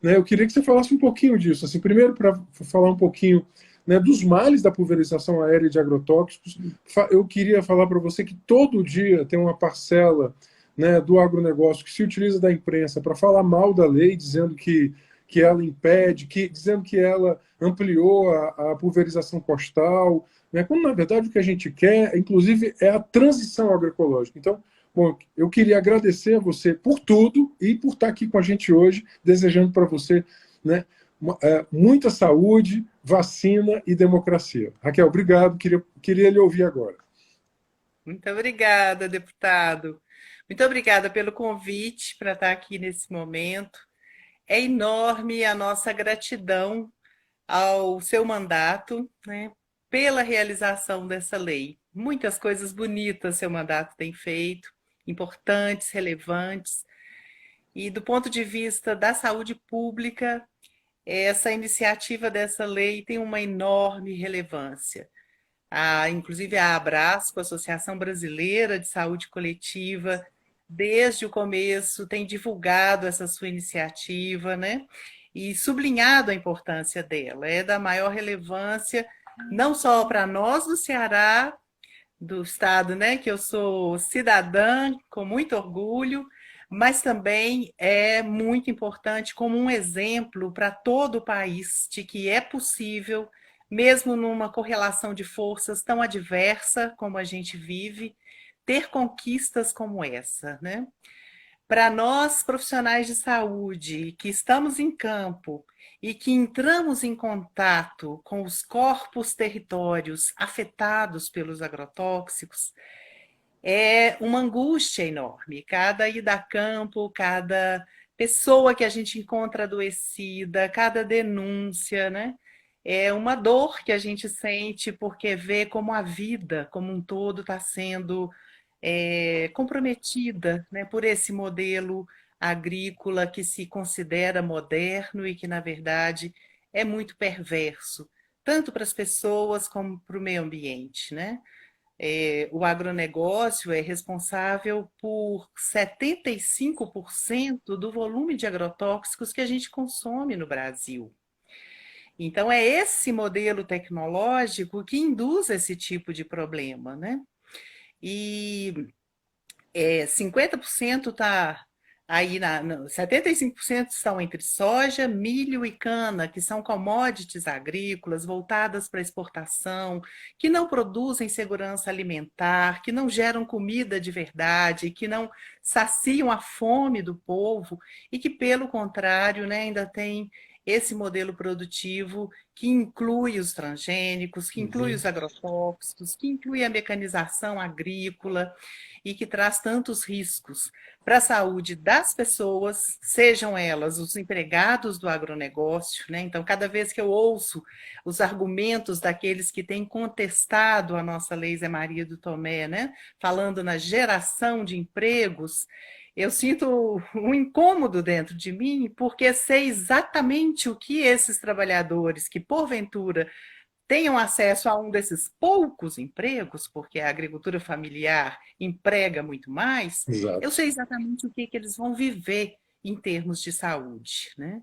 né, eu queria que você falasse um pouquinho disso. Assim, primeiro, para falar um pouquinho, né, dos males da pulverização aérea de agrotóxicos, eu queria falar para você que todo dia tem uma parcela, né, do agronegócio que se utiliza da imprensa para falar mal da lei, dizendo que ela impede, dizendo que ela ampliou a pulverização postal, né, quando na verdade o que a gente quer, inclusive, é a transição agroecológica. Então, bom, eu queria agradecer a você por tudo e por estar aqui com a gente hoje, desejando para você, né, muita saúde, vacina e democracia. Raquel, obrigado. Queria lhe ouvir agora. Muito obrigada, deputado. Muito obrigada pelo convite para estar aqui nesse momento. É enorme a nossa gratidão ao seu mandato, né, pela realização dessa lei. Muitas coisas bonitas seu mandato tem feito, importantes, relevantes. E do ponto de vista da saúde pública, essa iniciativa dessa lei tem uma enorme relevância. Inclusive a Abrasco, Associação Brasileira de Saúde Coletiva, desde o começo tem divulgado essa sua iniciativa, né? E sublinhado a importância dela. É da maior relevância, não só para nós do Ceará, do estado, né, que eu sou cidadã com muito orgulho, mas também é muito importante como um exemplo para todo o país de que é possível, mesmo numa correlação de forças tão adversa como a gente vive, ter conquistas como essa, né? Para nós, profissionais de saúde, que estamos em campo e que entramos em contato com os corpos territórios afetados pelos agrotóxicos, é uma angústia enorme. Cada ida a campo, cada pessoa que a gente encontra adoecida, cada denúncia, né? É uma dor que a gente sente porque vê como a vida como um todo está sendo comprometida, né, por esse modelo agrícola que se considera moderno e que, na verdade, é muito perverso, tanto para as pessoas como para o meio ambiente, né? O agronegócio é responsável por 75% do volume de agrotóxicos que a gente consome no Brasil. Então, é esse modelo tecnológico que induz esse tipo de problema, né? E 50% está aí, 75% estão entre soja, milho e cana, que são commodities agrícolas voltadas para exportação, que não produzem segurança alimentar, que não geram comida de verdade, que não saciam a fome do povo e que, pelo contrário, né, ainda tem esse modelo produtivo que inclui os transgênicos, que inclui Uhum. os agrotóxicos, que inclui a mecanização agrícola, e que traz tantos riscos para a saúde das pessoas, sejam elas os empregados do agronegócio, né? Então, cada vez que eu ouço os argumentos daqueles que têm contestado a nossa Lei Zé Maria do Tomé, né? Falando na geração de empregos, eu sinto um incômodo dentro de mim, porque sei exatamente o que esses trabalhadores que, porventura, tenham acesso a um desses poucos empregos, porque a agricultura familiar emprega muito mais, eu Exato. sei exatamente o que, que eles vão viver em termos de saúde, né?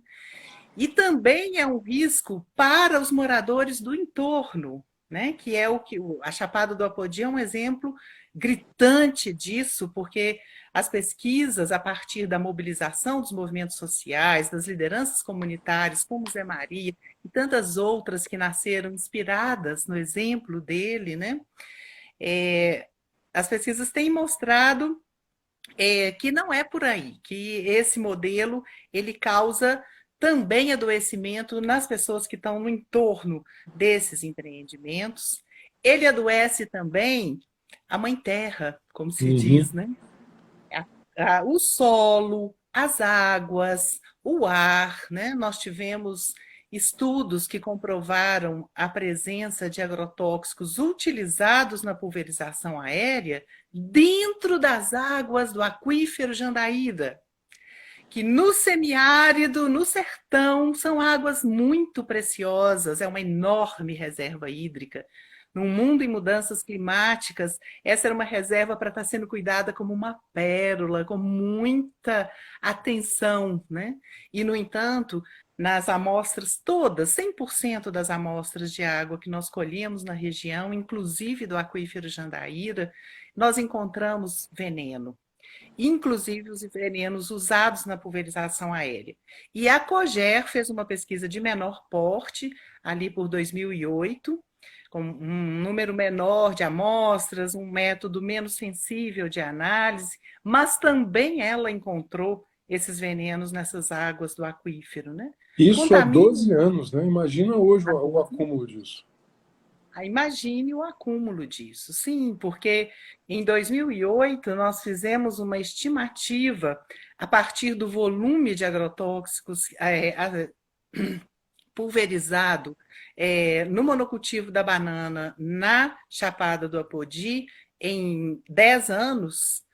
E também é um risco para os moradores do entorno, né? Que é o que a Chapada do Apodi é um exemplo gritante disso, porque as pesquisas, a partir da mobilização dos movimentos sociais, das lideranças comunitárias, como Zé Maria e tantas outras que nasceram inspiradas no exemplo dele, né? É, as pesquisas têm mostrado que não é por aí, que esse modelo ele causa também adoecimento nas pessoas que estão no entorno desses empreendimentos. Ele adoece também a mãe terra, como se diz, Uhum. né? O solo, as águas, o ar, né? Nós tivemos estudos que comprovaram a presença de agrotóxicos utilizados na pulverização aérea dentro das águas do aquífero Jandaíra, que no semiárido, no sertão, são águas muito preciosas, é uma enorme reserva hídrica. num mundo em mudanças climáticas, essa era uma reserva para estar sendo cuidada como uma pérola, com muita atenção, né? E, no entanto, nas amostras todas, 100% das amostras de água que nós colhemos na região, inclusive do aquífero Jandaíra, nós encontramos veneno, inclusive os venenos usados na pulverização aérea. E a COGER fez uma pesquisa de menor porte, ali por 2008, com um número menor de amostras, um método menos sensível de análise, mas também ela encontrou esses venenos nessas águas do aquífero, né? Isso há Contamina. 12 anos, né? Imagina hoje o acúmulo disso. Imagine o acúmulo disso. Sim, porque em 2008 nós fizemos uma estimativa a partir do volume de agrotóxicos pulverizado no monocultivo da banana na Chapada do Apodi em 10 anos.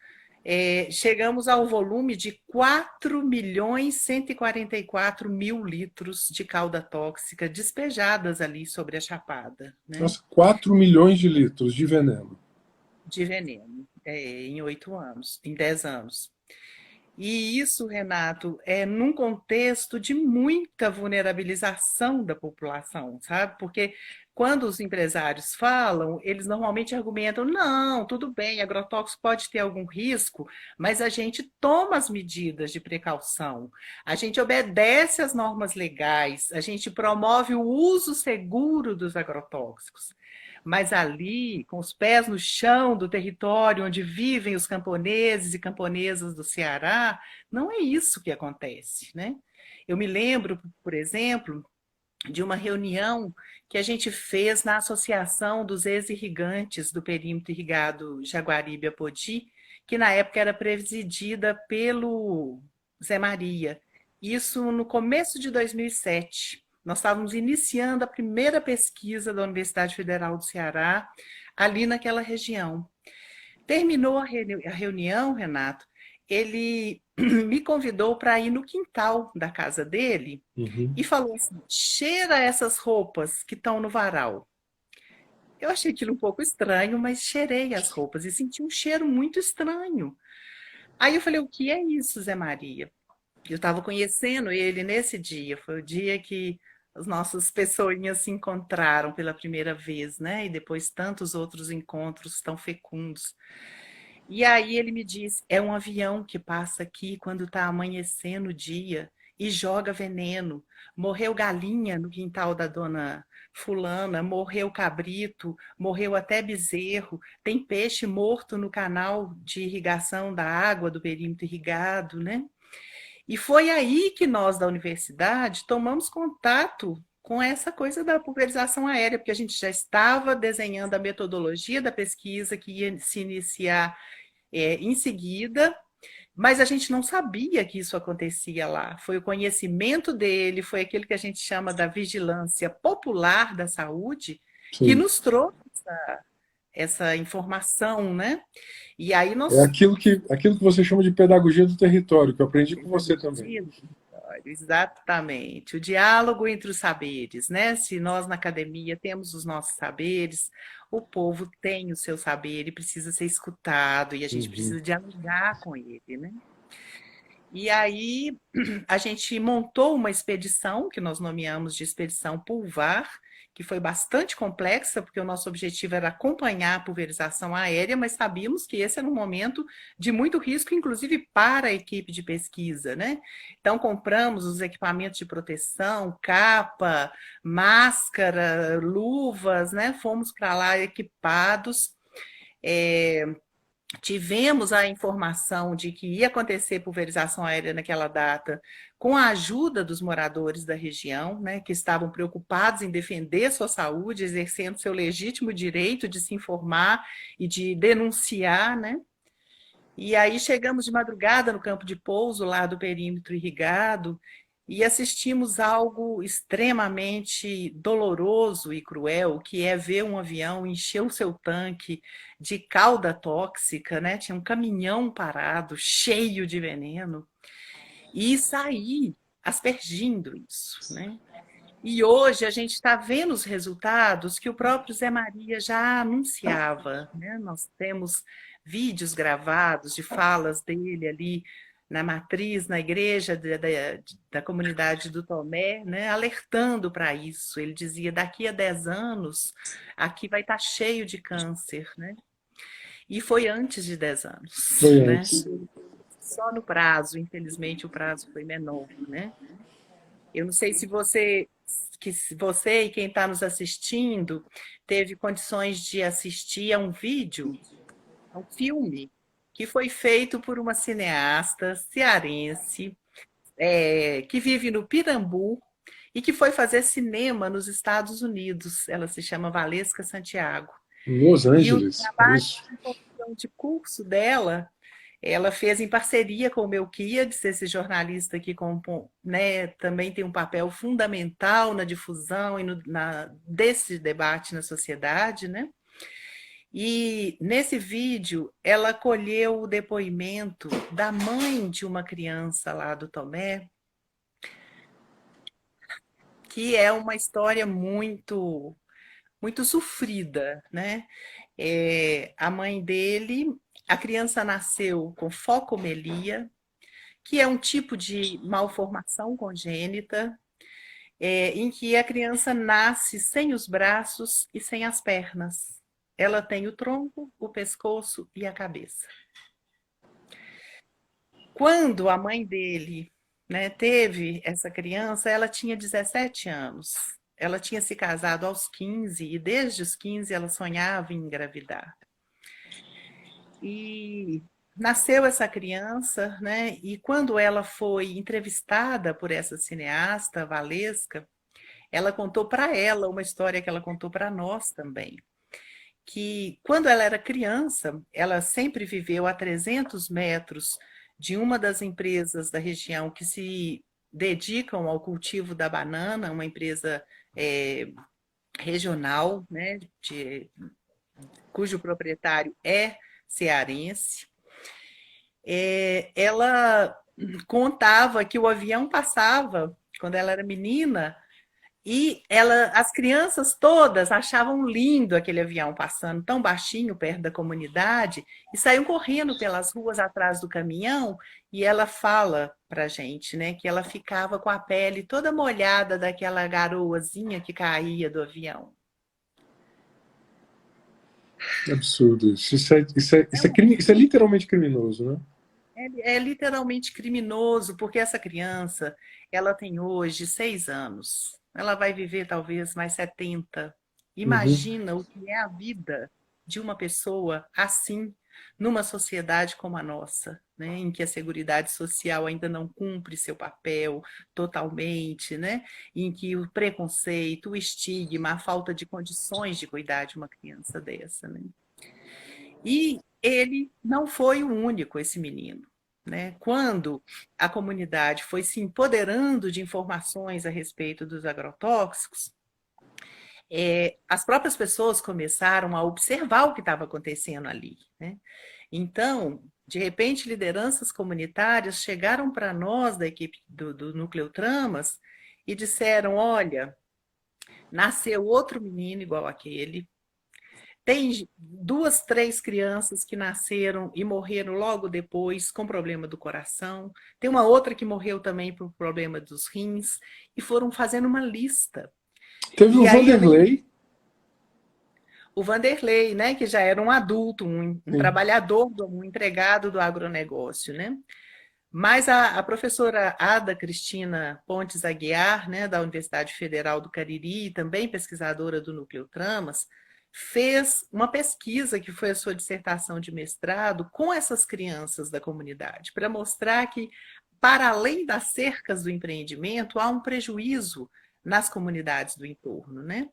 Chegamos ao volume de 4.144.000 litros de cauda tóxica despejadas ali sobre a Chapada, né? Nossa, 4 milhões de litros de veneno. De veneno, em 8 anos, em 10 anos. E isso, Renato, é num contexto de muita vulnerabilização da população, sabe? Porque quando os empresários falam, eles normalmente argumentam: não, tudo bem, agrotóxico pode ter algum risco, mas a gente toma as medidas de precaução, a gente obedece às normas legais, a gente promove o uso seguro dos agrotóxicos. Mas ali, com os pés no chão do território onde vivem os camponeses e camponesas do Ceará, não é isso que acontece, né? Eu me lembro, por exemplo, de uma reunião que a gente fez na Associação dos Ex-Irrigantes do Perímetro Irrigado Jaguaribe-Apodi, que na época era presidida pelo Zé Maria. Isso no começo de 2007. Nós estávamos iniciando a primeira pesquisa da Universidade Federal do Ceará, ali naquela região. Terminou a reunião, Renato, ele me convidou para ir no quintal da casa dele e falou assim: cheira essas roupas que estão no varal. Eu achei aquilo um pouco estranho, mas cheirei as roupas e senti um cheiro muito estranho. Aí eu falei: o que é isso, Zé Maria? Eu estava conhecendo ele nesse dia, foi o dia que as nossas pessoinhas se encontraram pela primeira vez, né? E depois tantos outros encontros tão fecundos. E aí ele me diz: é um avião que passa aqui quando está amanhecendo o dia e joga veneno. Morreu galinha no quintal da dona fulana, morreu cabrito, morreu até bezerro, tem peixe morto no canal de irrigação da água do perímetro irrigado, né? E foi aí que nós da universidade tomamos contato com essa coisa da pulverização aérea, porque a gente já estava desenhando a metodologia da pesquisa que ia se iniciar em seguida, mas a gente não sabia que isso acontecia lá. Foi o conhecimento dele, foi aquilo que a gente chama da vigilância popular da saúde, que Sim. nos trouxe essa informação, né? E aí É nós aquilo que você chama de pedagogia do território, que eu aprendi com você também. Exatamente. O diálogo entre os saberes, né? Se nós na academia temos os nossos saberes, o povo tem o seu saber e precisa ser escutado, e a gente Uhum. precisa dialogar com ele, né? E aí a gente montou uma expedição que nós nomeamos de Expedição Pulvar, que foi bastante complexa, porque o nosso objetivo era acompanhar a pulverização aérea, mas sabíamos que esse era um momento de muito risco, inclusive para a equipe de pesquisa, né? Então compramos os equipamentos de proteção, capa, máscara, luvas, né? Fomos para lá equipados. É, Tivemos a informação de que ia acontecer pulverização aérea naquela data, com a ajuda dos moradores da região, né, que estavam preocupados em defender sua saúde, exercendo seu legítimo direito de se informar e de denunciar, né? E aí chegamos de madrugada no campo de pouso lá do perímetro irrigado e assistimos algo extremamente doloroso e cruel, que é ver um avião encher o seu tanque de cauda tóxica, né? Tinha um caminhão parado, cheio de veneno, e sair aspergindo isso, né? E hoje a gente está vendo os resultados que o próprio Zé Maria já anunciava, né? Nós temos vídeos gravados de falas dele ali na matriz, na igreja da comunidade do Tomé, né? Alertando para isso. Ele dizia: daqui a 10 anos, aqui vai estar cheio de câncer, né? E foi antes de 10 anos, Foi né? antes. Só no prazo, infelizmente o prazo foi menor, né? Eu não sei se você, que se você e quem está nos assistindo teve condições de assistir a um vídeo, a um filme, que foi feito por uma cineasta cearense, que vive no Pirambu e que foi fazer cinema nos Estados Unidos. Ela se chama Valesca Santiago. Em Los E o Angeles, é trabalho isso? de conclusão de curso dela ela fez em parceria com o Melquiades, esse jornalista que né, também tem um papel fundamental na difusão e desse debate na sociedade, né? E nesse vídeo ela colheu o depoimento da mãe de uma criança lá do Tomé, que é uma história muito sofrida, né? A mãe dele, a criança nasceu com focomelia, que é um tipo de malformação congênita, em que a criança nasce sem os braços e sem as pernas. Ela tem o tronco, o pescoço e a cabeça. Quando a mãe dele, né, teve essa criança, ela tinha 17 anos. Ela tinha se casado aos 15 e desde os 15 ela sonhava em engravidar. E nasceu essa criança, né? E quando ela foi entrevistada por essa cineasta, Valesca, ela contou para ela uma história que ela contou para nós também, que quando ela era criança, ela sempre viveu a 300 metros de uma das empresas da região que se dedicam ao cultivo da banana, uma empresa regional, né, cujo proprietário é cearense. Ela contava que o avião passava quando ela era menina e as crianças todas achavam lindo aquele avião passando tão baixinho perto da comunidade e saíam correndo pelas ruas atrás do caminhão. E ela fala para a gente, né, que ela ficava com a pele toda molhada daquela garoazinha que caía do avião. Absurdo isso. Isso é literalmente criminoso, né? É literalmente criminoso, porque essa criança, ela tem hoje 6 anos. Ela vai viver talvez mais 70. Uhum. Imagina o que é a vida de uma pessoa assim, numa sociedade como a nossa, né? Em que a Seguridade Social ainda não cumpre seu papel totalmente, né? Em que o preconceito, o estigma, a falta de condições de cuidar de uma criança dessa, né? E ele não foi o único, esse menino. Né? Quando a comunidade foi se empoderando de informações a respeito dos agrotóxicos, as próprias pessoas começaram a observar o que estava acontecendo ali. Né? Então, de repente, lideranças comunitárias chegaram para nós, da equipe do Núcleo Tramas, e disseram: olha, nasceu outro menino igual aquele, tem 2, 3 crianças que nasceram e morreram logo depois com problema do coração. Tem uma outra que morreu também por problema dos rins. E foram fazendo uma lista. Teve o E aí Vanderlei. o Vanderlei, né, que já era um adulto, um Sim. trabalhador, um empregado do agronegócio, né? Mas a professora Ada Cristina Pontes Aguiar, né, da Universidade Federal do Cariri, também pesquisadora do Núcleo Tramas, fez uma pesquisa que foi a sua dissertação de mestrado com essas crianças da comunidade, para mostrar que, para além das cercas do empreendimento, há um prejuízo nas comunidades do entorno, né?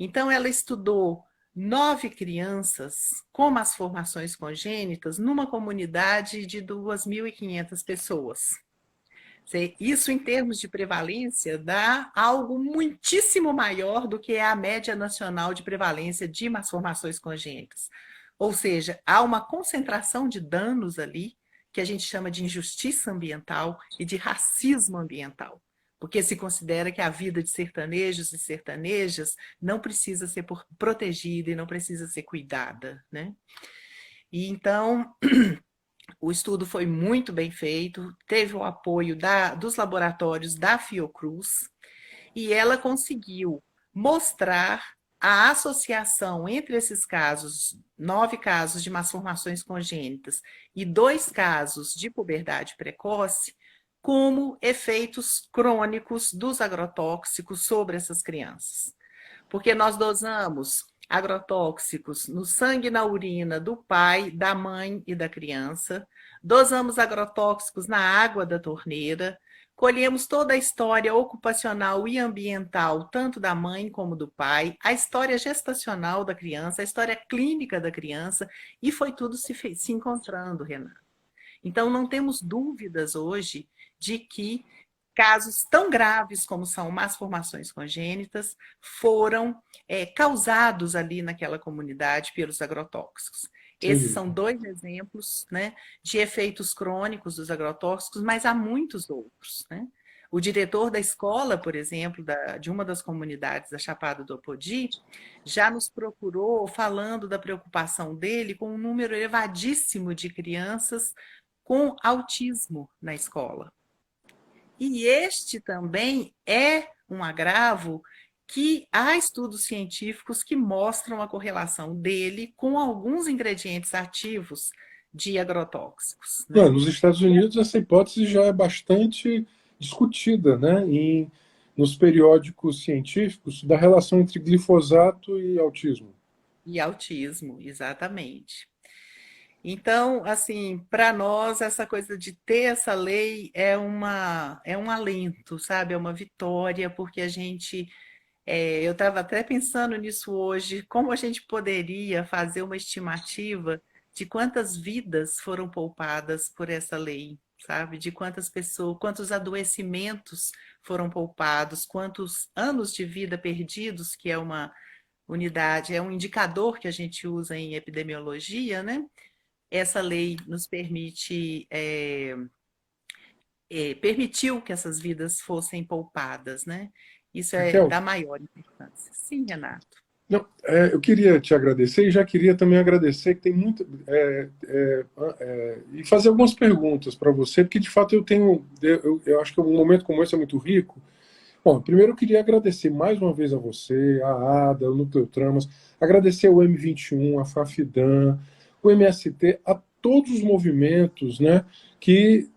Então, ela estudou 9 crianças com malformações congênitas numa comunidade de 2.500 pessoas. Isso, em termos de prevalência, dá algo muitíssimo maior do que é a média nacional de prevalência de malformações congênitas. Ou seja, há uma concentração de danos ali que a gente chama de injustiça ambiental e de racismo ambiental. porque se considera que a vida de sertanejos e sertanejas não precisa ser protegida e não precisa ser cuidada, né? E então, o estudo foi muito bem feito, teve o apoio dos laboratórios da Fiocruz, e ela conseguiu mostrar a associação entre esses casos, 9 casos de malformações congênitas e 2 casos de puberdade precoce, como efeitos crônicos dos agrotóxicos sobre essas crianças. Porque nós dosamos agrotóxicos no sangue e na urina do pai, da mãe e da criança, dosamos agrotóxicos na água da torneira, colhemos toda a história ocupacional e ambiental, tanto da mãe como do pai, a história gestacional da criança, a história clínica da criança, e foi tudo se encontrando, Renan. Então, não temos dúvidas hoje de que casos tão graves como são malformações congênitas foram causados ali naquela comunidade pelos agrotóxicos. Esses Entendi. são 2 exemplos, né, de efeitos crônicos dos agrotóxicos, mas há muitos outros, né? O diretor da escola, por exemplo, de uma das comunidades da Chapada do Apodi, já nos procurou falando da preocupação dele com um número elevadíssimo de crianças com autismo na escola. E este também é um agravo que há estudos científicos que mostram a correlação dele com alguns ingredientes ativos de agrotóxicos, Não, né? nos Estados Unidos, essa hipótese já é bastante discutida, né, nos periódicos científicos da relação entre glifosato e autismo. E autismo, exatamente. Então, assim, para nós, essa coisa de ter essa lei é um alento, sabe? É uma vitória, porque a gente eu estava até pensando nisso hoje, como a gente poderia fazer uma estimativa de quantas vidas foram poupadas por essa lei, sabe? De quantas pessoas, quantos adoecimentos foram poupados, quantos anos de vida perdidos, que é uma unidade, é um indicador que a gente usa em epidemiologia, né? Essa lei nos permitiu que essas vidas fossem poupadas, né? Isso é Raquel, da maior importância. Sim, Renato. não, eu queria te agradecer e já queria também agradecer que tem muito. E fazer algumas perguntas para você, porque de fato eu tenho. Eu acho que um momento como esse é muito rico. Bom, primeiro eu queria agradecer mais uma vez a você, a ADA, o Nucleotramas, agradecer ao M21, a Fafidam, o MST, a todos os movimentos, né, que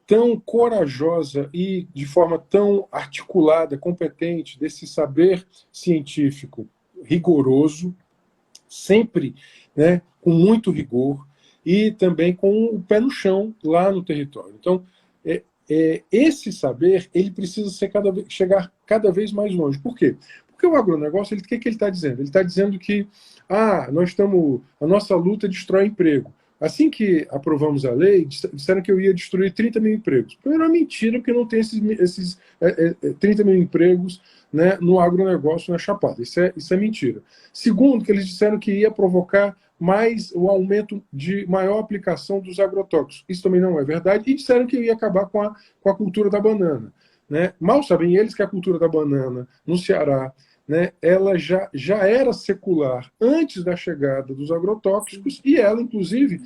tão corajosa e de forma tão articulada, competente, desse saber científico rigoroso, sempre, né, com muito rigor e também com o pé no chão lá no território. Então, esse saber ele precisa ser chegar cada vez mais longe. Por quê? Porque o agronegócio, o que ele está dizendo? Ele está dizendo que a nossa luta destrói emprego. Assim que aprovamos a lei, disseram que eu ia destruir 30 mil empregos. Primeiro, é mentira, porque não tem esses 30 mil empregos, né, no agronegócio na Chapada. Isso é mentira. Segundo, que eles disseram que ia provocar mais o aumento de maior aplicação dos agrotóxicos. Isso também não é verdade. E disseram que ia acabar com a cultura da banana. Né? Mal sabem eles que a cultura da banana no Ceará, né, ela já era secular antes da chegada dos agrotóxicos e ela, inclusive,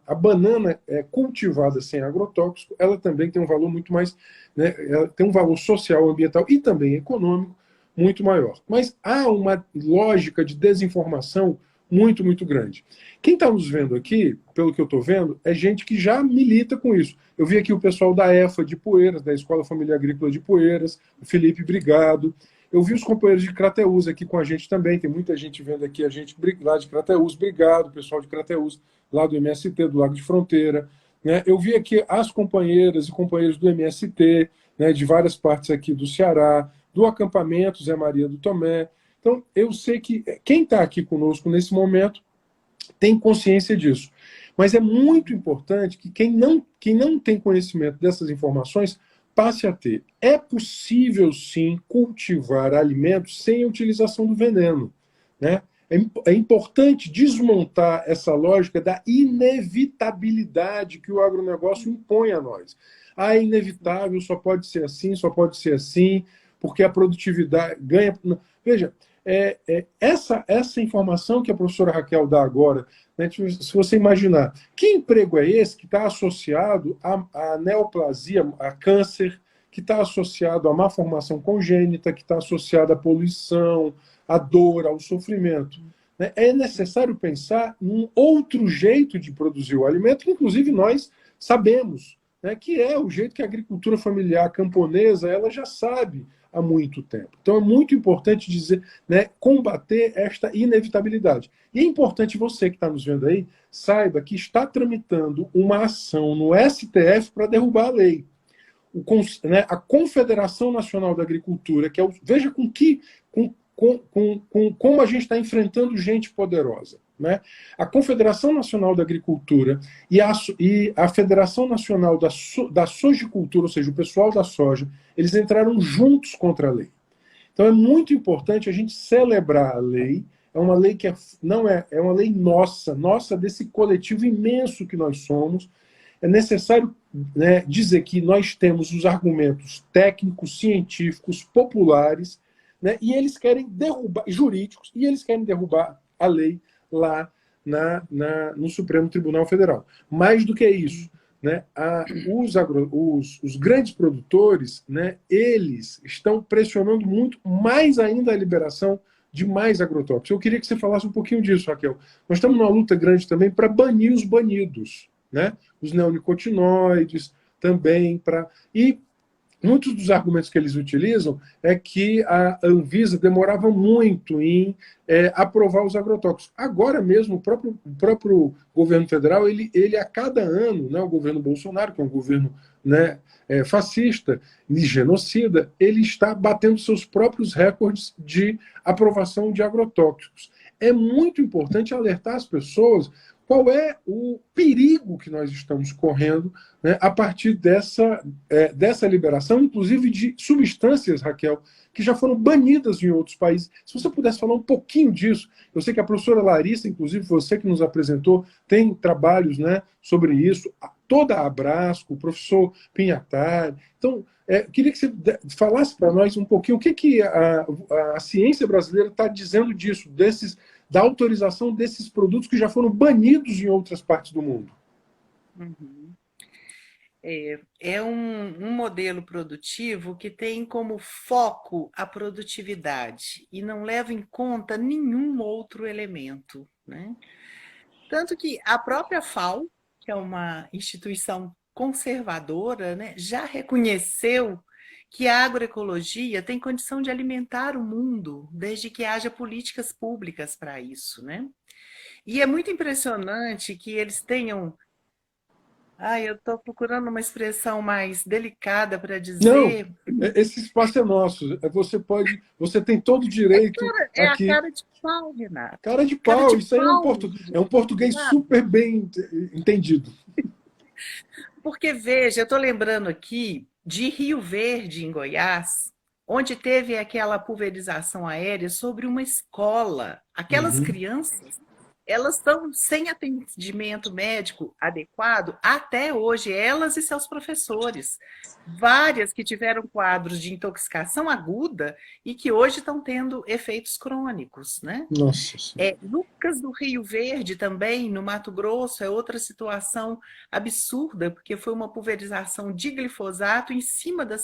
a banana cultivada sem agrotóxico, ela também tem um valor muito mais, né, ela tem um valor social, ambiental e também econômico muito maior. Mas há uma lógica de desinformação muito, muito grande. Quem está nos vendo aqui, pelo que eu estou vendo, é gente que já milita com isso. Eu vi aqui o pessoal da EFA de Poeiras, da Escola Família Agrícola de Poeiras, o Felipe Brigado. Eu vi os companheiros de Crateús aqui com a gente também, tem muita gente vendo aqui a gente lá de Crateús, obrigado, pessoal de Crateús, lá do MST, do Lago de Fronteira. Né? Eu vi aqui as companheiras e companheiros do MST, né, de várias partes aqui do Ceará, do acampamento Zé Maria do Tomé. Então, eu sei que quem está aqui conosco nesse momento tem consciência disso. Mas é muito importante que quem não tem conhecimento dessas informações passe a ter. É possível, sim, cultivar alimentos sem a utilização do veneno. Né? É importante desmontar essa lógica da inevitabilidade que o agronegócio impõe a nós. Ah, é inevitável, só pode ser assim, porque a produtividade ganha. Veja, essa informação que a professora Raquel dá agora, né, se você imaginar, que emprego é esse que está associado à neoplasia, a câncer, que está associado à má formação congênita, que está associado à poluição, à dor, ao sofrimento? Né? É necessário pensar num outro jeito de produzir o alimento, que inclusive nós sabemos, né, que é o jeito que a agricultura familiar camponesa ela já sabe há muito tempo. Então é muito importante dizer, né, combater esta inevitabilidade. E é importante você que está nos vendo aí saiba que está tramitando uma ação no STF para derrubar a lei. Né, a Confederação Nacional da Agricultura, que é veja como a gente está enfrentando gente poderosa. Né? A Confederação Nacional da Agricultura e a Federação Nacional da Sojicultura, ou seja, o pessoal da soja, eles entraram juntos contra a lei. Então é muito importante a gente celebrar a lei. É uma lei que não é uma lei nossa desse coletivo imenso que nós somos. É necessário, né, dizer que nós temos os argumentos técnicos, científicos, populares, né, e eles querem derrubar, jurídicos, e eles querem derrubar a lei lá no Supremo Tribunal Federal. Mais do que isso, né, os grandes produtores, né, eles estão pressionando muito mais ainda a liberação de mais agrotóxicos. Eu queria que você falasse um pouquinho disso, Raquel. Nós estamos numa luta grande também para banir os banidos, né? Os neonicotinoides também. E muitos dos argumentos que eles utilizam é que a Anvisa demorava muito em aprovar os agrotóxicos. Agora mesmo, o próprio governo federal, ele a cada ano, né, o governo Bolsonaro, que é um governo, né, fascista e genocida, ele está batendo seus próprios recordes de aprovação de agrotóxicos. É muito importante alertar as pessoas qual é o perigo que nós estamos correndo, né, a partir dessa liberação, inclusive de substâncias, Raquel, que já foram banidas em outros países. Se você pudesse falar um pouquinho disso, eu sei que a professora Larissa, inclusive você que nos apresentou, tem trabalhos, né, sobre isso, toda a Abrasco, o professor Pinhatari. Então, queria que você falasse para nós um pouquinho o que a ciência brasileira está dizendo disso, da autorização desses produtos que já foram banidos em outras partes do mundo. Uhum. É um modelo produtivo que tem como foco a produtividade e não leva em conta nenhum outro elemento, né? Tanto que a própria FAO, que é uma instituição conservadora, né, já reconheceu que a agroecologia tem condição de alimentar o mundo, desde que haja políticas públicas para isso, né? E é muito impressionante que eles tenham. Eu estou procurando uma expressão mais delicada para Não, dizer. esse espaço é nosso. Você tem todo o direito É a aqui. cara de pau, Renato. Cara de Cara pau, de isso aí pau, é um português Renato. super bem entendido. Porque, veja, eu estou lembrando aqui de Rio Verde, em Goiás, onde teve aquela pulverização aérea sobre uma escola. Aquelas Uhum. crianças, elas estão sem atendimento médico adequado até hoje, elas e seus professores. Várias que tiveram quadros de intoxicação aguda e que hoje estão tendo efeitos crônicos, né? Nossa Senhora. Lucas do Rio Verde também, no Mato Grosso, é outra situação absurda, porque foi uma pulverização de glifosato em cima da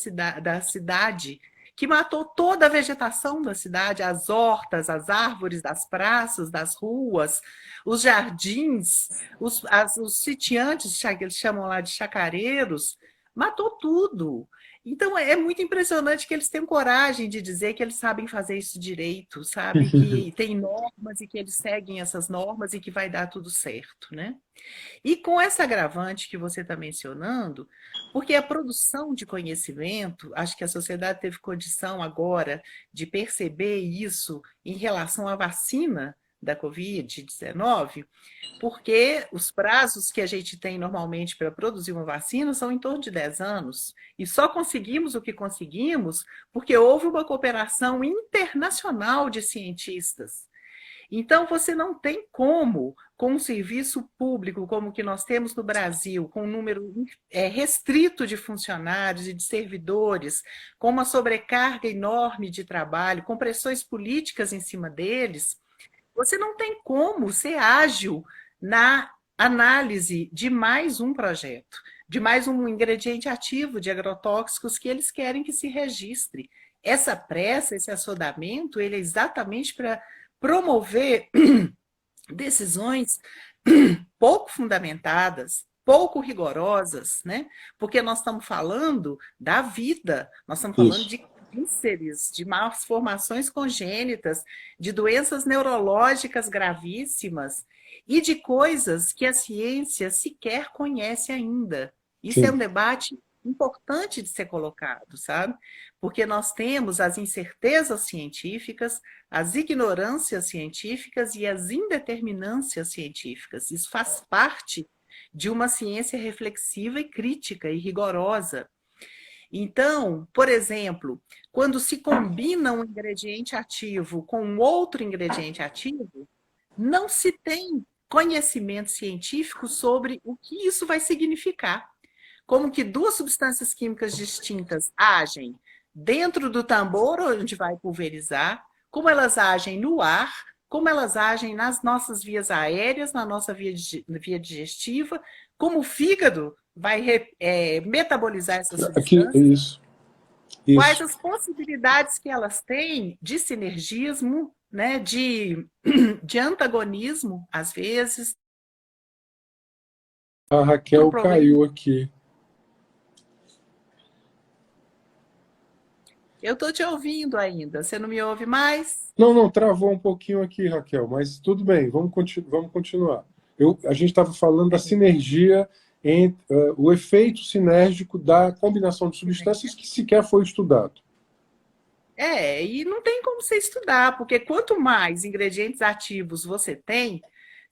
cidade, que matou toda a vegetação da cidade, as hortas, as árvores das praças, das ruas, os jardins, os sitiantes, que eles chamam lá de chacareiros, matou tudo. Então é muito impressionante que eles tenham coragem de dizer que eles sabem fazer isso direito, sabe? Que tem normas e que eles seguem essas normas e que vai dar tudo certo, né? E com essa agravante que você está mencionando, porque a produção de conhecimento, acho que a sociedade teve condição agora de perceber isso em relação à vacina da Covid-19, porque os prazos que a gente tem normalmente para produzir uma vacina são em torno de 10 anos. E só conseguimos o que conseguimos porque houve uma cooperação internacional de cientistas. Então, você não tem como, com um serviço público como o que nós temos no Brasil, com um número restrito de funcionários e de servidores, com uma sobrecarga enorme de trabalho, com pressões políticas em cima deles, você não tem como ser ágil na análise de mais um projeto, de mais um ingrediente ativo de agrotóxicos que eles querem que se registre. Essa pressa, esse assodamento, ele é exatamente para promover decisões pouco fundamentadas, pouco rigorosas, né? Porque nós estamos falando da vida, nós estamos falando Isso. de cânceres, de malformações congênitas, de doenças neurológicas gravíssimas e de coisas que a ciência sequer conhece ainda. Isso é um Sim. debate importante de ser colocado, sabe? Porque nós temos as incertezas científicas, as ignorâncias científicas e as indeterminâncias científicas. Isso faz parte de uma ciência reflexiva e crítica e rigorosa. Então, por exemplo, quando se combina um ingrediente ativo com outro ingrediente ativo, não se tem conhecimento científico sobre o que isso vai significar. Como que duas substâncias químicas distintas agem dentro do tambor onde vai pulverizar, como elas agem no ar, como elas agem nas nossas vias aéreas, na nossa via digestiva, como o fígado vai metabolizar essas Aqui, substâncias, isso. quais Isso. as possibilidades que elas têm de sinergismo, né, de antagonismo, às vezes. A Outro Raquel problema. caiu aqui. Eu estou te ouvindo ainda, você não me ouve mais? Não, não, travou um pouquinho aqui, Raquel, mas tudo bem, vamos continuar. A gente estava falando da sinergia entre o efeito sinérgico da combinação de substâncias que sequer foi estudado. E não tem como você estudar, porque quanto mais ingredientes ativos você tem,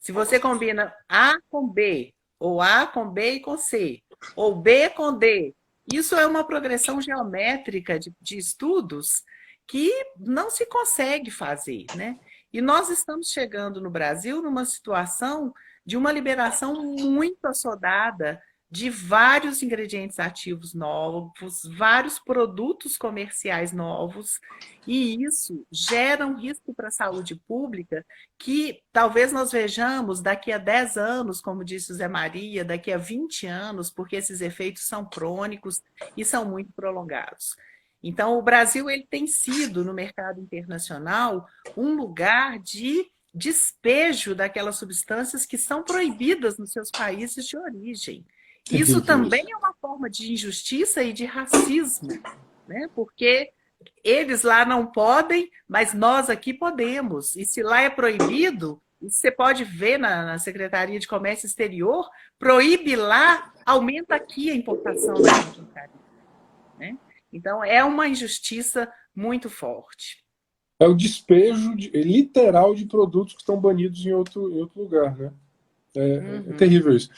se você combina A com B, ou A com B e com C, ou B com D, isso é uma progressão geométrica de estudos que não se consegue fazer, né? E nós estamos chegando no Brasil numa situação de uma liberação muito assodada de vários ingredientes ativos novos, vários produtos comerciais novos, e isso gera um risco para a saúde pública que talvez nós vejamos daqui a 10 anos, como disse o Zé Maria, daqui a 20 anos, porque esses efeitos são crônicos e são muito prolongados. Então, o Brasil ele tem sido, no mercado internacional, um lugar de despejo daquelas substâncias que são proibidas nos seus países de origem. Isso Terrível também isso. é uma forma de injustiça e de racismo, né? Porque eles lá não podem, mas nós aqui podemos. E se lá é proibido, você pode ver na Secretaria de Comércio Exterior, proíbe lá, aumenta aqui a importação da alimentaria, né? Então, é uma injustiça muito forte. É o despejo literal de produtos que estão banidos em outro lugar, né? É Uhum. terrível isso.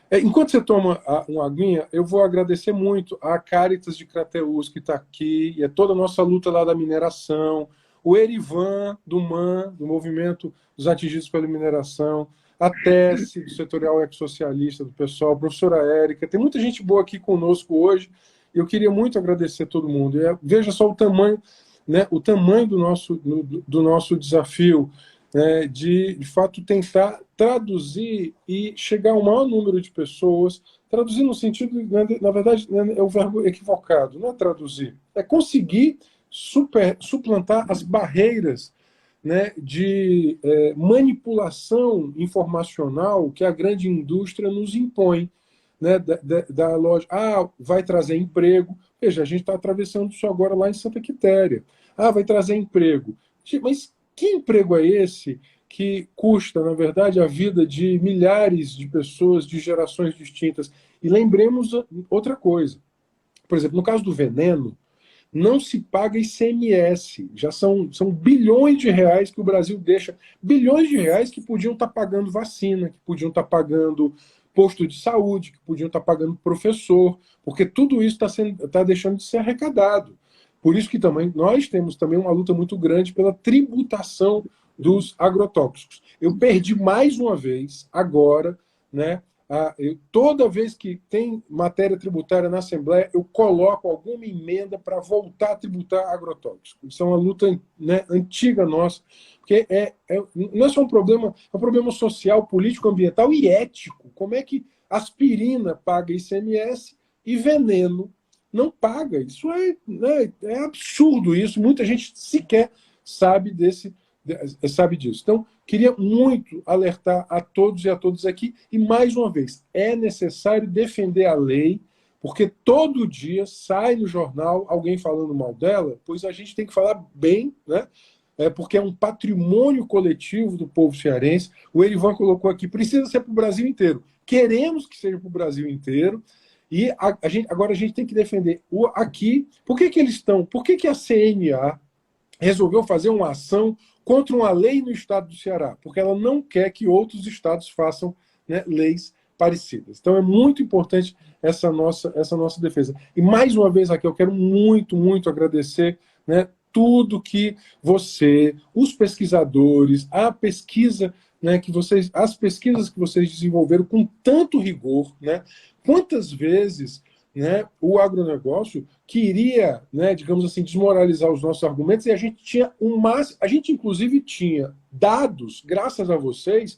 Enquanto você toma uma aguinha, eu vou agradecer muito a Caritas de Crateús, que está aqui, e é toda a nossa luta lá da mineração, o Erivan, do MAN, do Movimento dos Atingidos pela Mineração, a Tesse, do Setorial Ecossocialista, do pessoal, a professora Érica, tem muita gente boa aqui conosco hoje, e eu queria muito agradecer a todo mundo. Veja só o tamanho, né, do nosso desafio, né, de fato tentar traduzir e chegar ao maior número de pessoas, traduzir no sentido, na verdade, é o verbo equivocado, não é traduzir, é conseguir suplantar as barreiras, né, de manipulação informacional que a grande indústria nos impõe, né, da loja. Vai trazer emprego. Veja, a gente está atravessando isso agora lá em Santa Quitéria. Vai trazer emprego. Mas que emprego é esse que custa, na verdade, a vida de milhares de pessoas de gerações distintas? E lembremos outra coisa. Por exemplo, no caso do veneno, não se paga ICMS. Já são bilhões de reais que o Brasil deixa, bilhões de reais que podiam estar pagando vacina, que podiam estar pagando posto de saúde, que podiam estar pagando professor, porque tudo isso está deixando de ser arrecadado. Por isso que também nós temos também uma luta muito grande pela tributação dos agrotóxicos. Eu perdi mais uma vez, agora, né? Toda vez que tem matéria tributária na Assembleia, eu coloco alguma emenda para voltar a tributar agrotóxico. Isso é uma luta, né, antiga nossa, porque não é só um problema, é um problema social, político, ambiental e ético. Como é que aspirina paga ICMS e veneno não paga? Isso né, é absurdo isso. Muita gente sequer sabe disso. Então, queria muito alertar a todos e a todas aqui, e mais uma vez, é necessário defender a lei, porque todo dia sai no jornal alguém falando mal dela, pois a gente tem que falar bem, né? Porque é um patrimônio coletivo do povo cearense. O Erivan colocou aqui, precisa ser para o Brasil inteiro. Queremos que seja para o Brasil inteiro, e agora a gente tem que defender aqui. Por que eles estão? Por que a CNA resolveu fazer uma ação contra uma lei no estado do Ceará? Porque ela não quer que outros estados façam, né, leis parecidas. Então é muito importante essa nossa defesa. E mais uma vez, Raquel, eu quero muito, muito agradecer, né, tudo que você, os pesquisadores, a pesquisa, né, as pesquisas que vocês desenvolveram com tanto rigor, né? Quantas vezes, né, o agronegócio queria, né, digamos assim, desmoralizar os nossos argumentos, e a gente tinha a gente inclusive tinha dados, graças a vocês,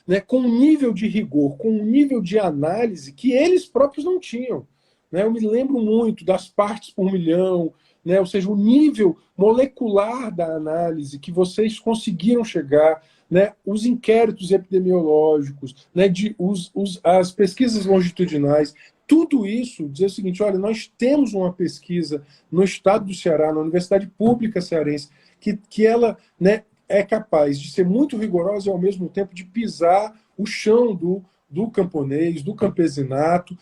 né, com um nível de rigor, com um nível de análise que eles próprios não tinham. Né? Eu me lembro muito das partes por milhão, né, ou seja, o nível molecular da análise que vocês conseguiram chegar, né, os inquéritos epidemiológicos, né, as pesquisas longitudinais. Tudo isso dizer o seguinte: olha, nós temos uma pesquisa no estado do Ceará, na Universidade Pública Cearense, que ela, né, é capaz de ser muito rigorosa e, ao mesmo tempo, de pisar o chão do camponês, do campesinato,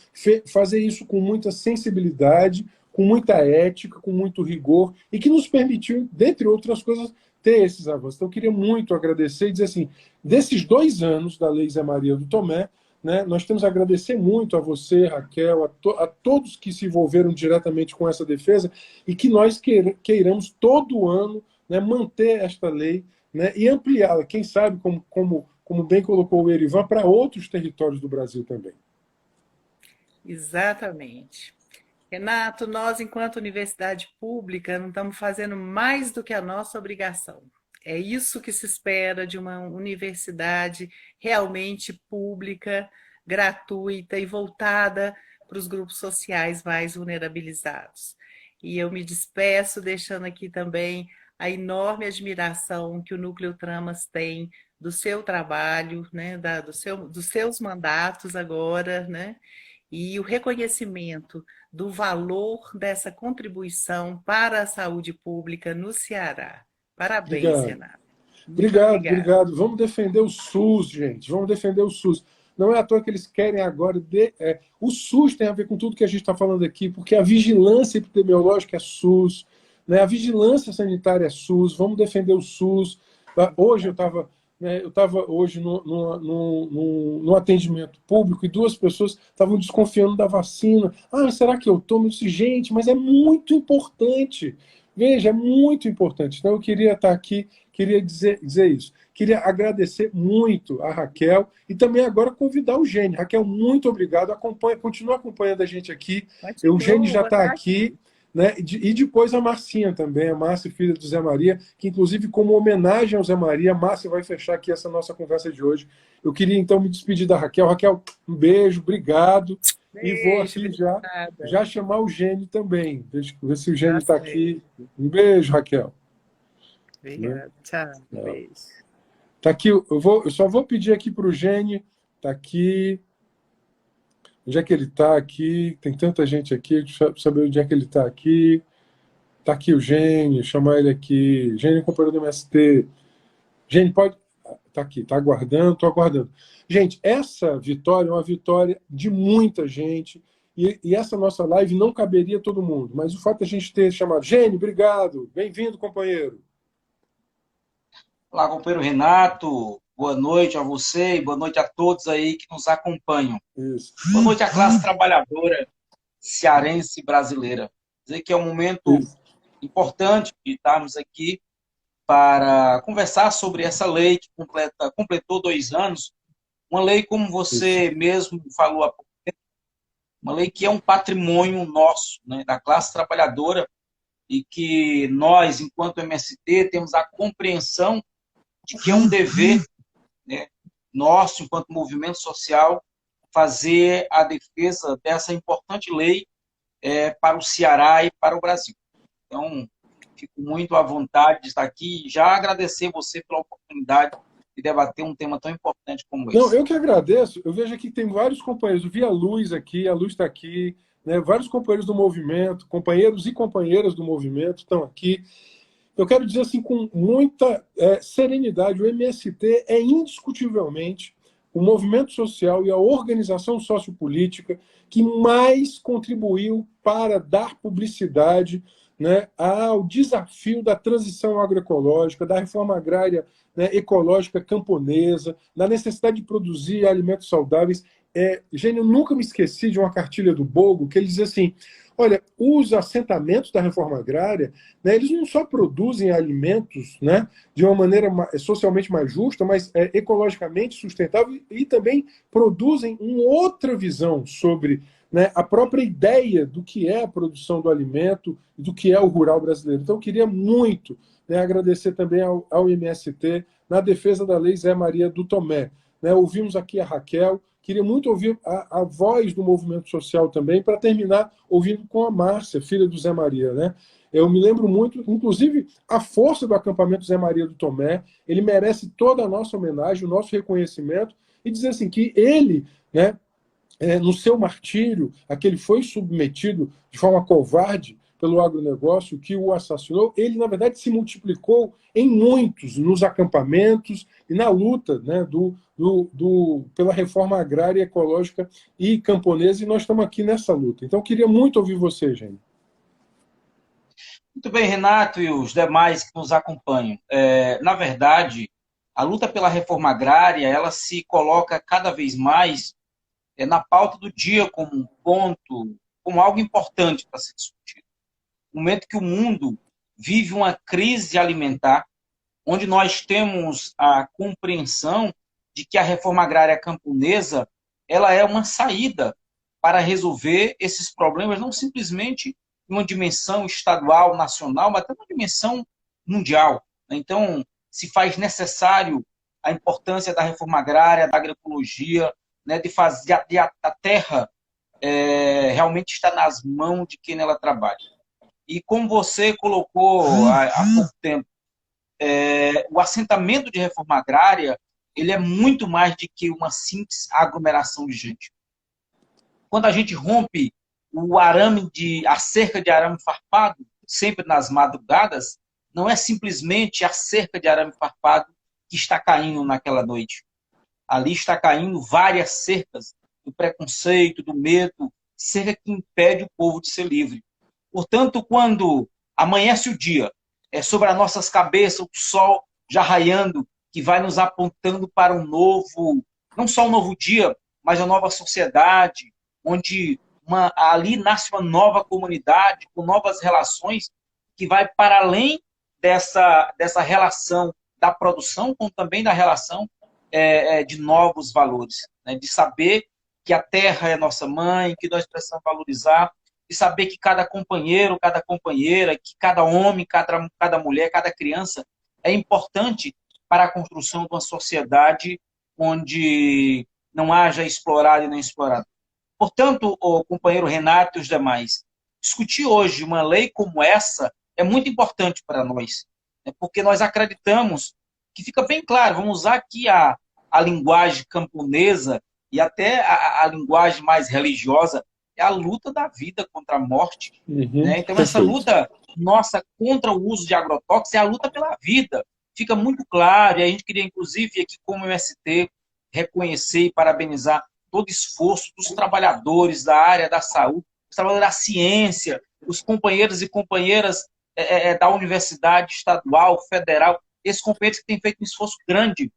fazer isso com muita sensibilidade, com muita ética, com muito rigor, e que nos permitiu, dentre outras coisas, ter esses avanços. Então, eu queria muito agradecer e dizer assim, desses 2 anos da Lei Zé Maria do Tomé, né, nós temos a agradecer muito a você, Raquel, a todos que se envolveram diretamente com essa defesa, e que nós queiramos todo ano, né, manter esta lei, né, e ampliá-la, quem sabe, como bem colocou o Erivan, para outros territórios do Brasil também. Exatamente. Renato, nós, enquanto universidade pública, não estamos fazendo mais do que a nossa obrigação. É isso que se espera de uma universidade realmente pública, gratuita e voltada para os grupos sociais mais vulnerabilizados. E eu me despeço deixando aqui também a enorme admiração que o Núcleo Tramas tem do seu trabalho, né, dos seus mandatos agora, né, e o reconhecimento do valor dessa contribuição para a saúde pública no Ceará. Parabéns, Obrigado. Renato. Muito Obrigado, obrigada. obrigado. Vamos defender o SUS, gente. Vamos defender o SUS. Não é à toa que eles querem agora. O SUS tem a ver com tudo que a gente está falando aqui, porque a vigilância epidemiológica é SUS, né? A vigilância sanitária é SUS. Vamos defender o SUS. Hoje eu estava hoje no atendimento público e 2 pessoas estavam desconfiando da vacina. Ah, mas será que eu tomo? Eu disse, gente, mas é muito importante. Veja, é muito importante. Então, eu queria estar aqui, queria dizer isso. Queria agradecer muito a Raquel e também agora convidar o Gênio. Raquel, muito obrigado. Continua acompanhando a gente aqui. O Gênio Continuo, já vou está estar aqui. aqui. Né? E depois a Marcinha também, a Márcia, filha do Zé Maria, que inclusive, como homenagem ao Zé Maria, a Márcia vai fechar aqui essa nossa conversa de hoje. Eu queria então me despedir da Raquel. Raquel, um beijo, obrigado. E vou Beijo, aqui obrigada. já chamar o Gênio também. Ver se o Gênio Tá está certo. aqui. Um beijo, Raquel. Né? Obrigada. Tchau. Beijo. Tá aqui, eu só vou pedir aqui para o Gênio. Tá aqui. Onde é que ele está aqui? Tem tanta gente aqui, deixa eu saber onde é que ele está aqui. Está aqui o Gênio, chamar ele aqui. Gênio, companheiro do MST. Gênio, pode. Está aqui, está aguardando, estou aguardando. Gente, essa vitória é uma vitória de muita gente. E essa nossa live não caberia a todo mundo. Mas o fato de a gente ter chamado. Gênio, obrigado. Bem-vindo, companheiro. Olá, companheiro Renato. Boa noite a você e boa noite a todos aí que nos acompanham. Isso. Boa noite à classe trabalhadora cearense e brasileira. Dizer que é um momento Isso. importante de estarmos aqui para conversar sobre essa lei que completou 2 anos, uma lei, como Isso. você mesmo falou há pouco, uma lei que é um patrimônio nosso, né, da classe trabalhadora, e que nós, enquanto MST, temos a compreensão de que é um dever, né, nosso, enquanto movimento social, fazer a defesa dessa importante lei para o Ceará e para o Brasil. Então, fico muito à vontade de estar aqui e já agradecer você pela oportunidade de debater um tema tão importante como Não, esse. eu que agradeço. Eu vejo aqui que tem vários companheiros. Eu vi a Luz aqui, a Luz está aqui, né? Vários companheiros do movimento, companheiros e companheiras do movimento estão aqui. Eu quero dizer assim com muita serenidade, o MST é indiscutivelmente o movimento social e a organização sociopolítica que mais contribuiu para dar publicidade, né, ao desafio da transição agroecológica, da reforma agrária, né, ecológica camponesa, da necessidade de produzir alimentos saudáveis. Gênio, eu nunca me esqueci de uma cartilha do Bogo que ele diz assim: olha, os assentamentos da reforma agrária, né, eles não só produzem alimentos, né, de uma maneira socialmente mais justa, mas ecologicamente sustentável, e também produzem uma outra visão sobre, né, a própria ideia do que é a produção do alimento e do que é o rural brasileiro. Então, eu queria muito, né, agradecer também ao MST na defesa da Lei Zé Maria do Tomé. Né, ouvimos aqui a Raquel, queria muito ouvir a voz do movimento social também, para terminar ouvindo com a Márcia, filha do Zé Maria. Né? Eu me lembro muito, inclusive, a força do acampamento Zé Maria do Tomé, ele merece toda a nossa homenagem, o nosso reconhecimento, e dizer assim que ele, né, no seu martírio, a que ele foi submetido de forma covarde pelo agronegócio que o assassinou, ele, na verdade, se multiplicou em muitos nos acampamentos e na luta, né, pela reforma agrária, ecológica e camponesa, e nós estamos aqui nessa luta. Então, eu queria muito ouvir você, gente. Muito bem, Renato e os demais que nos acompanham. Na verdade, a luta pela reforma agrária, ela se coloca cada vez mais na pauta do dia como um ponto, como algo importante para ser discutido. No momento que o mundo vive uma crise alimentar, onde nós temos a compreensão de que a reforma agrária camponesa ela é uma saída para resolver esses problemas, não simplesmente em uma dimensão estadual, nacional, mas até uma dimensão mundial. Então, se faz necessário a importância da reforma agrária, da agroecologia, né, de fazer a terra realmente estar nas mãos de quem ela trabalha. E como você colocou há pouco tempo, o assentamento de reforma agrária ele é muito mais do que uma simples aglomeração de gente. Quando a gente rompe a cerca de arame farpado, sempre nas madrugadas, não é simplesmente a cerca de arame farpado que está caindo naquela noite. Ali está caindo várias cercas do preconceito, do medo, cerca que impede o povo de ser livre. Portanto, quando amanhece o dia, é sobre as nossas cabeças o sol já raiando, que vai nos apontando para um novo, não só um novo dia, mas uma nova sociedade, onde ali nasce uma nova comunidade, com novas relações, que vai para além dessa relação da produção, como também da relação de novos valores, né? De saber que a terra é nossa mãe, que nós precisamos valorizar, de saber que cada companheiro, cada companheira, que cada homem, cada mulher, cada criança é importante para a construção de uma sociedade onde não haja explorado e não explorado. Portanto, o companheiro Renato e os demais, discutir hoje uma lei como essa é muito importante para nós, né? Porque nós acreditamos que fica bem claro, vamos usar aqui a linguagem camponesa e até a linguagem mais religiosa, é a luta da vida contra a morte. Né? Então, essa luta nossa contra o uso de agrotóxicos é a luta pela vida. Fica muito claro, e a gente queria, inclusive, aqui como MST, reconhecer e parabenizar todo o esforço dos trabalhadores da área da saúde, os trabalhadores da ciência, os companheiros e companheiras da universidade estadual, federal, esses companheiros que têm feito um esforço grande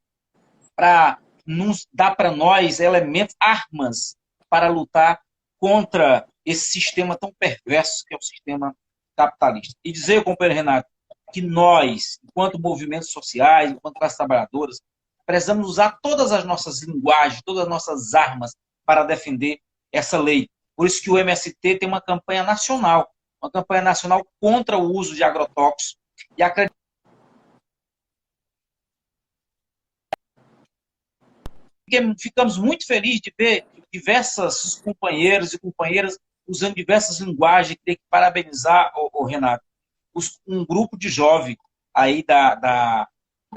para nos dar para nós elementos, armas para lutar contra esse sistema tão perverso que é o sistema capitalista. E dizer, companheiro Renato, que nós, enquanto movimentos sociais, enquanto classes trabalhadoras, precisamos usar todas as nossas linguagens, todas as nossas armas para defender essa lei. Por isso que o MST tem uma campanha nacional contra o uso de agrotóxicos. E ficamos muito felizes de ver diversas companheiros e companheiras usando diversas linguagens. Tem que parabenizar, Renato, um grupo de jovens aí da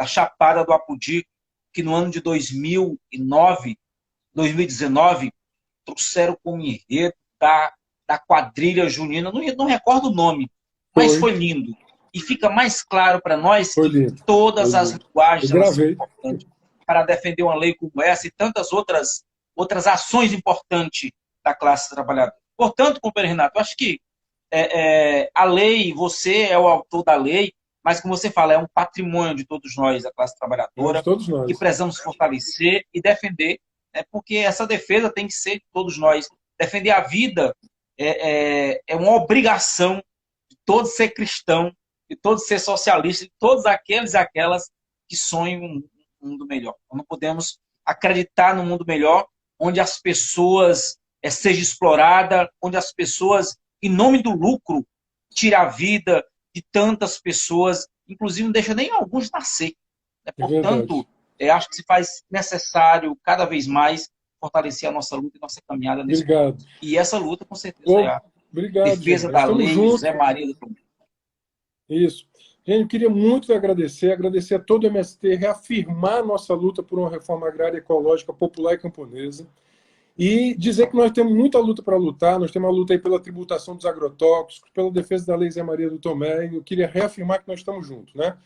Chapada do Apodi, que no ano de 2019, trouxeram como enredo da quadrilha junina, não recordo o nome, mas foi lindo. E fica mais claro para nós que todas as linguagens são importantes para defender uma lei como essa e tantas outras ações importantes da classe trabalhadora. Portanto, companheiro Renato, eu acho que a lei, você é o autor da lei, mas, como você fala, é um patrimônio de todos nós, a classe trabalhadora, que precisamos fortalecer e defender, porque essa defesa tem que ser de todos nós. Defender a vida é uma obrigação de todos ser cristão, de todos ser socialista, de todos aqueles e aquelas que sonham um mundo melhor. Nós não podemos acreditar num mundo melhor, onde as pessoas sejam exploradas, onde as pessoas, em nome do lucro, tiram a vida de tantas pessoas, inclusive não deixa nem alguns nascer. Portanto, acho que se faz necessário, cada vez mais, fortalecer a nossa luta e nossa caminhada nesse momento. E essa luta, com certeza, é a defesa da lei, José Maria do Tomé. Isso. Gente, eu queria muito agradecer a todo o MST, reafirmar a nossa luta por uma reforma agrária ecológica, popular e camponesa, e dizer que nós temos muita luta para lutar. Nós temos uma luta aí pela tributação dos agrotóxicos, pela defesa da Lei Zé Maria do Tomé, e eu queria reafirmar que nós estamos juntos, né?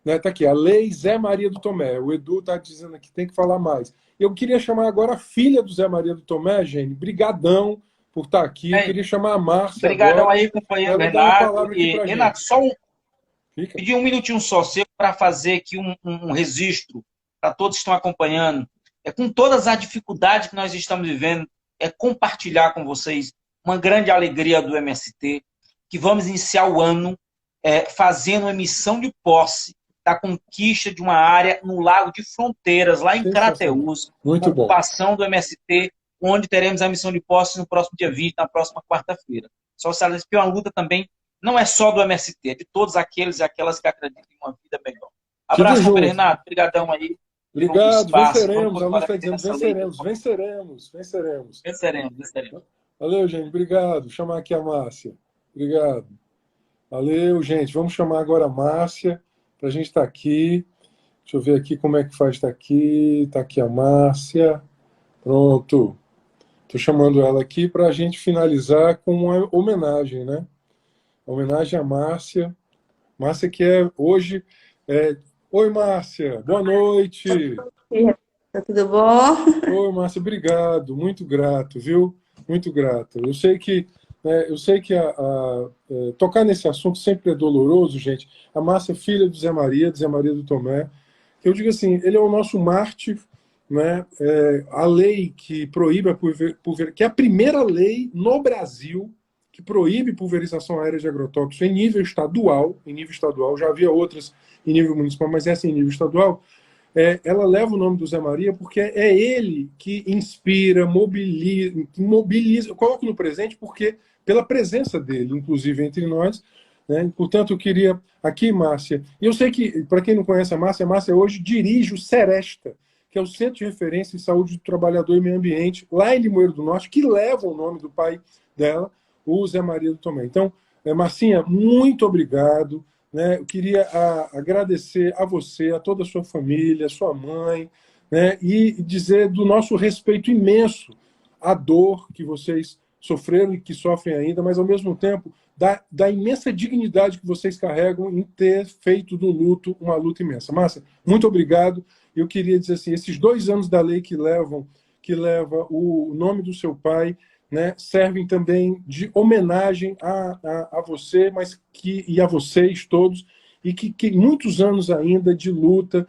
Está aqui, a Lei Zé Maria do Tomé. O Edu está dizendo aqui que tem que falar mais. Eu queria chamar agora a filha do Zé Maria do Tomé, gente. Brigadão por estar aqui. Eu queria chamar a Márcia. Obrigadão aí, companheiro Renato. Renato, só pedir um minutinho só seu para fazer aqui um registro para todos que estão acompanhando. Com todas as dificuldades que nós estamos vivendo, compartilhar com vocês uma grande alegria do MST, que vamos iniciar o ano fazendo uma emissão de posse da conquista de uma área no Lago de Fronteiras, lá em Crateús, ocupação do MST, onde teremos a emissão de posse no próximo dia 20, na próxima quarta-feira. Socialismo é uma luta também, não é só do MST, é de todos aqueles e aquelas que acreditam em uma vida melhor. Abraço, companheiro Renato. Obrigadão aí. Obrigado, venceremos. A luz está dizendo, venceremos. Valeu, gente. Obrigado. Vou chamar aqui a Márcia. Obrigado. Valeu, gente. Vamos chamar agora a Márcia para a gente estar aqui. Deixa eu ver aqui como é que faz estar aqui. Está aqui a Márcia. Pronto. Estou chamando ela aqui para a gente finalizar com uma homenagem, né? Homenagem à Márcia. Márcia que hoje... Oi, Márcia. Boa noite. Tá tudo bom? Oi, Márcia. Obrigado. Muito grato, viu? Muito grato. Eu sei que tocar nesse assunto sempre é doloroso, gente. A Márcia, filha do Zé Maria do Tomé, que eu digo assim, ele é o nosso mártir, né? A lei que proíbe a pulverização, que é a primeira lei no Brasil que proíbe pulverização aérea de agrotóxicos em nível estadual, já havia outras em nível municipal, mas essa em nível estadual, ela leva o nome do Zé Maria porque é ele que inspira, mobiliza, coloco no presente porque pela presença dele, inclusive entre nós, né? Portanto, eu queria aqui, Márcia, e eu sei que, para quem não conhece a Márcia hoje dirige o Seresta, que é o Centro de Referência em Saúde do Trabalhador e Meio Ambiente, lá em Limoeiro do Norte, que leva o nome do pai dela, o Zé Maria do Tomé. Então, Marcinha, muito obrigado. Né? Eu queria agradecer a você, a toda a sua família, a sua mãe, né? E dizer do nosso respeito imenso à dor que vocês sofreram e que sofrem ainda, mas, ao mesmo tempo, da imensa dignidade que vocês carregam em ter feito do luto uma luta imensa. Márcia, muito obrigado. Eu queria dizer assim, esses 2 anos da lei que leva o nome do seu pai, né, servem também de homenagem a você, e a vocês todos, e que muitos anos ainda de luta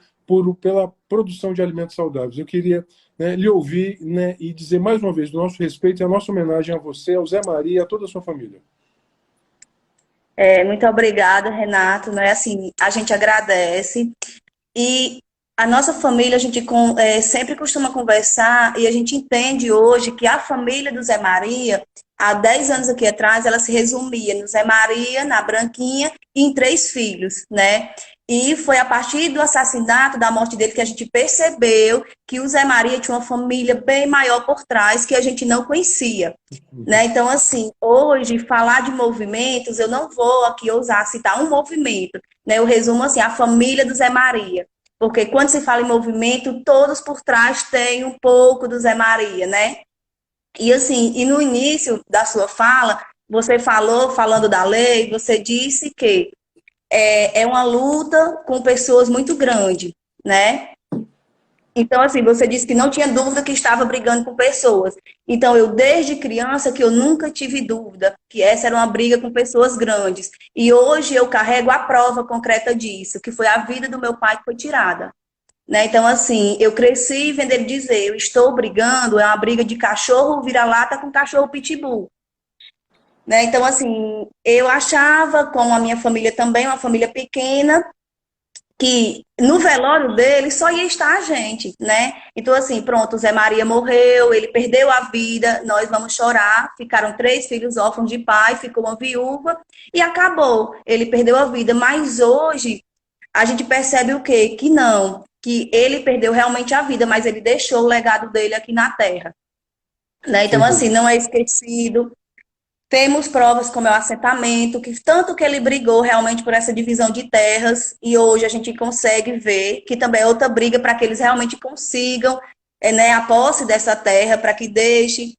pela produção de alimentos saudáveis. Eu queria, né, lhe ouvir, né, e dizer mais uma vez do nosso respeito e a nossa homenagem a você, ao Zé Maria e a toda a sua família. Muito obrigada, Renato. Né? Assim, a gente agradece. E a nossa família, a gente sempre costuma conversar e a gente entende hoje que a família do Zé Maria, há 10 anos aqui atrás, ela se resumia no Zé Maria, na Branquinha e em 3 filhos, né? E foi a partir do assassinato, da morte dele, que a gente percebeu que o Zé Maria tinha uma família bem maior por trás que a gente não conhecia. Né? Então, assim, hoje, falar de movimentos, eu não vou aqui ousar citar um movimento, né? Eu resumo assim, a família do Zé Maria. Porque quando se fala em movimento, todos por trás têm um pouco do Zé Maria, né? E assim, e no início da sua fala, você falando da lei, você disse que é uma luta com pessoas muito grande, né? Então, assim, você disse que não tinha dúvida que estava brigando com pessoas. Então, eu, desde criança, que eu nunca tive dúvida que essa era uma briga com pessoas grandes. E hoje eu carrego a prova concreta disso, que foi a vida do meu pai que foi tirada. Né? Então, assim, eu cresci vendo ele dizer, eu estou brigando, é uma briga de cachorro vira-lata com cachorro pitbull. Né? Então, assim, eu achava, com a minha família também, uma família pequena, que no velório dele só ia estar a gente, né? Então, assim, pronto, o Zé Maria morreu, ele perdeu a vida, nós vamos chorar. Ficaram 3 filhos órfãos de pai, ficou uma viúva e acabou. Ele perdeu a vida, mas hoje a gente percebe o quê? Que não, que ele perdeu realmente a vida, mas ele deixou o legado dele aqui na Terra. Né? Então, Sem assim, dúvida. não é esquecido. Temos provas como é o assentamento, que tanto que ele brigou realmente por essa divisão de terras, e hoje a gente consegue ver que também é outra briga para que eles realmente consigam, né, a posse dessa terra, para que deixe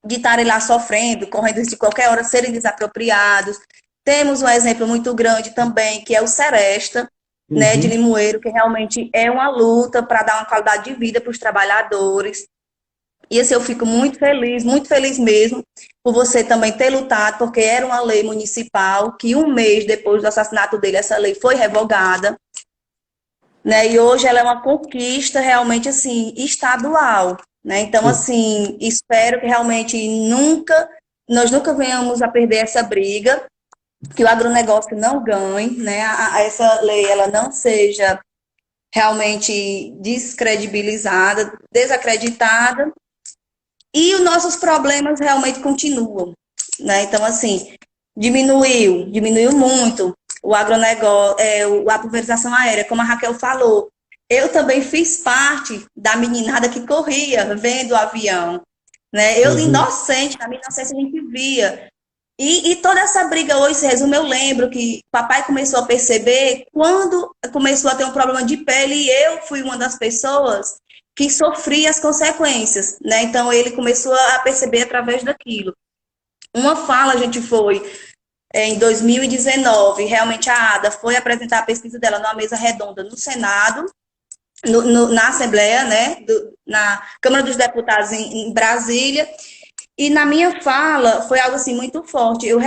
de estarem lá sofrendo, correndo de qualquer hora serem desapropriados. Temos um exemplo muito grande também, que é o Seresta, né, de Uhum. Limoeiro, que realmente é uma luta para dar uma qualidade de vida para os trabalhadores. E assim, eu fico muito feliz mesmo, por você também ter lutado, porque era uma lei municipal, que um mês depois do assassinato dele, essa lei foi revogada, né? E hoje ela é uma conquista realmente, assim, estadual, né? Então, Sim. assim, espero que realmente nós nunca venhamos a perder essa briga, que o agronegócio não ganhe, né? Essa lei, ela não seja realmente descredibilizada, desacreditada, e os nossos problemas realmente continuam, né? Então, assim, diminuiu muito o agronegócio, a pulverização aérea, como a Raquel falou. Eu também fiz parte da meninada que corria vendo o avião, né? Eu, Uhum. inocente, na minha inocência a gente via. E toda essa briga hoje se resume, eu lembro que papai começou a perceber quando começou a ter um problema de pele e eu fui uma das pessoas que sofria as consequências, né? Então ele começou a perceber através daquilo. Uma fala, a gente foi em 2019, realmente a Ada foi apresentar a pesquisa dela numa mesa redonda no Senado, na Assembleia, né? Na Câmara dos Deputados em Brasília. E na minha fala foi algo assim muito forte. Eu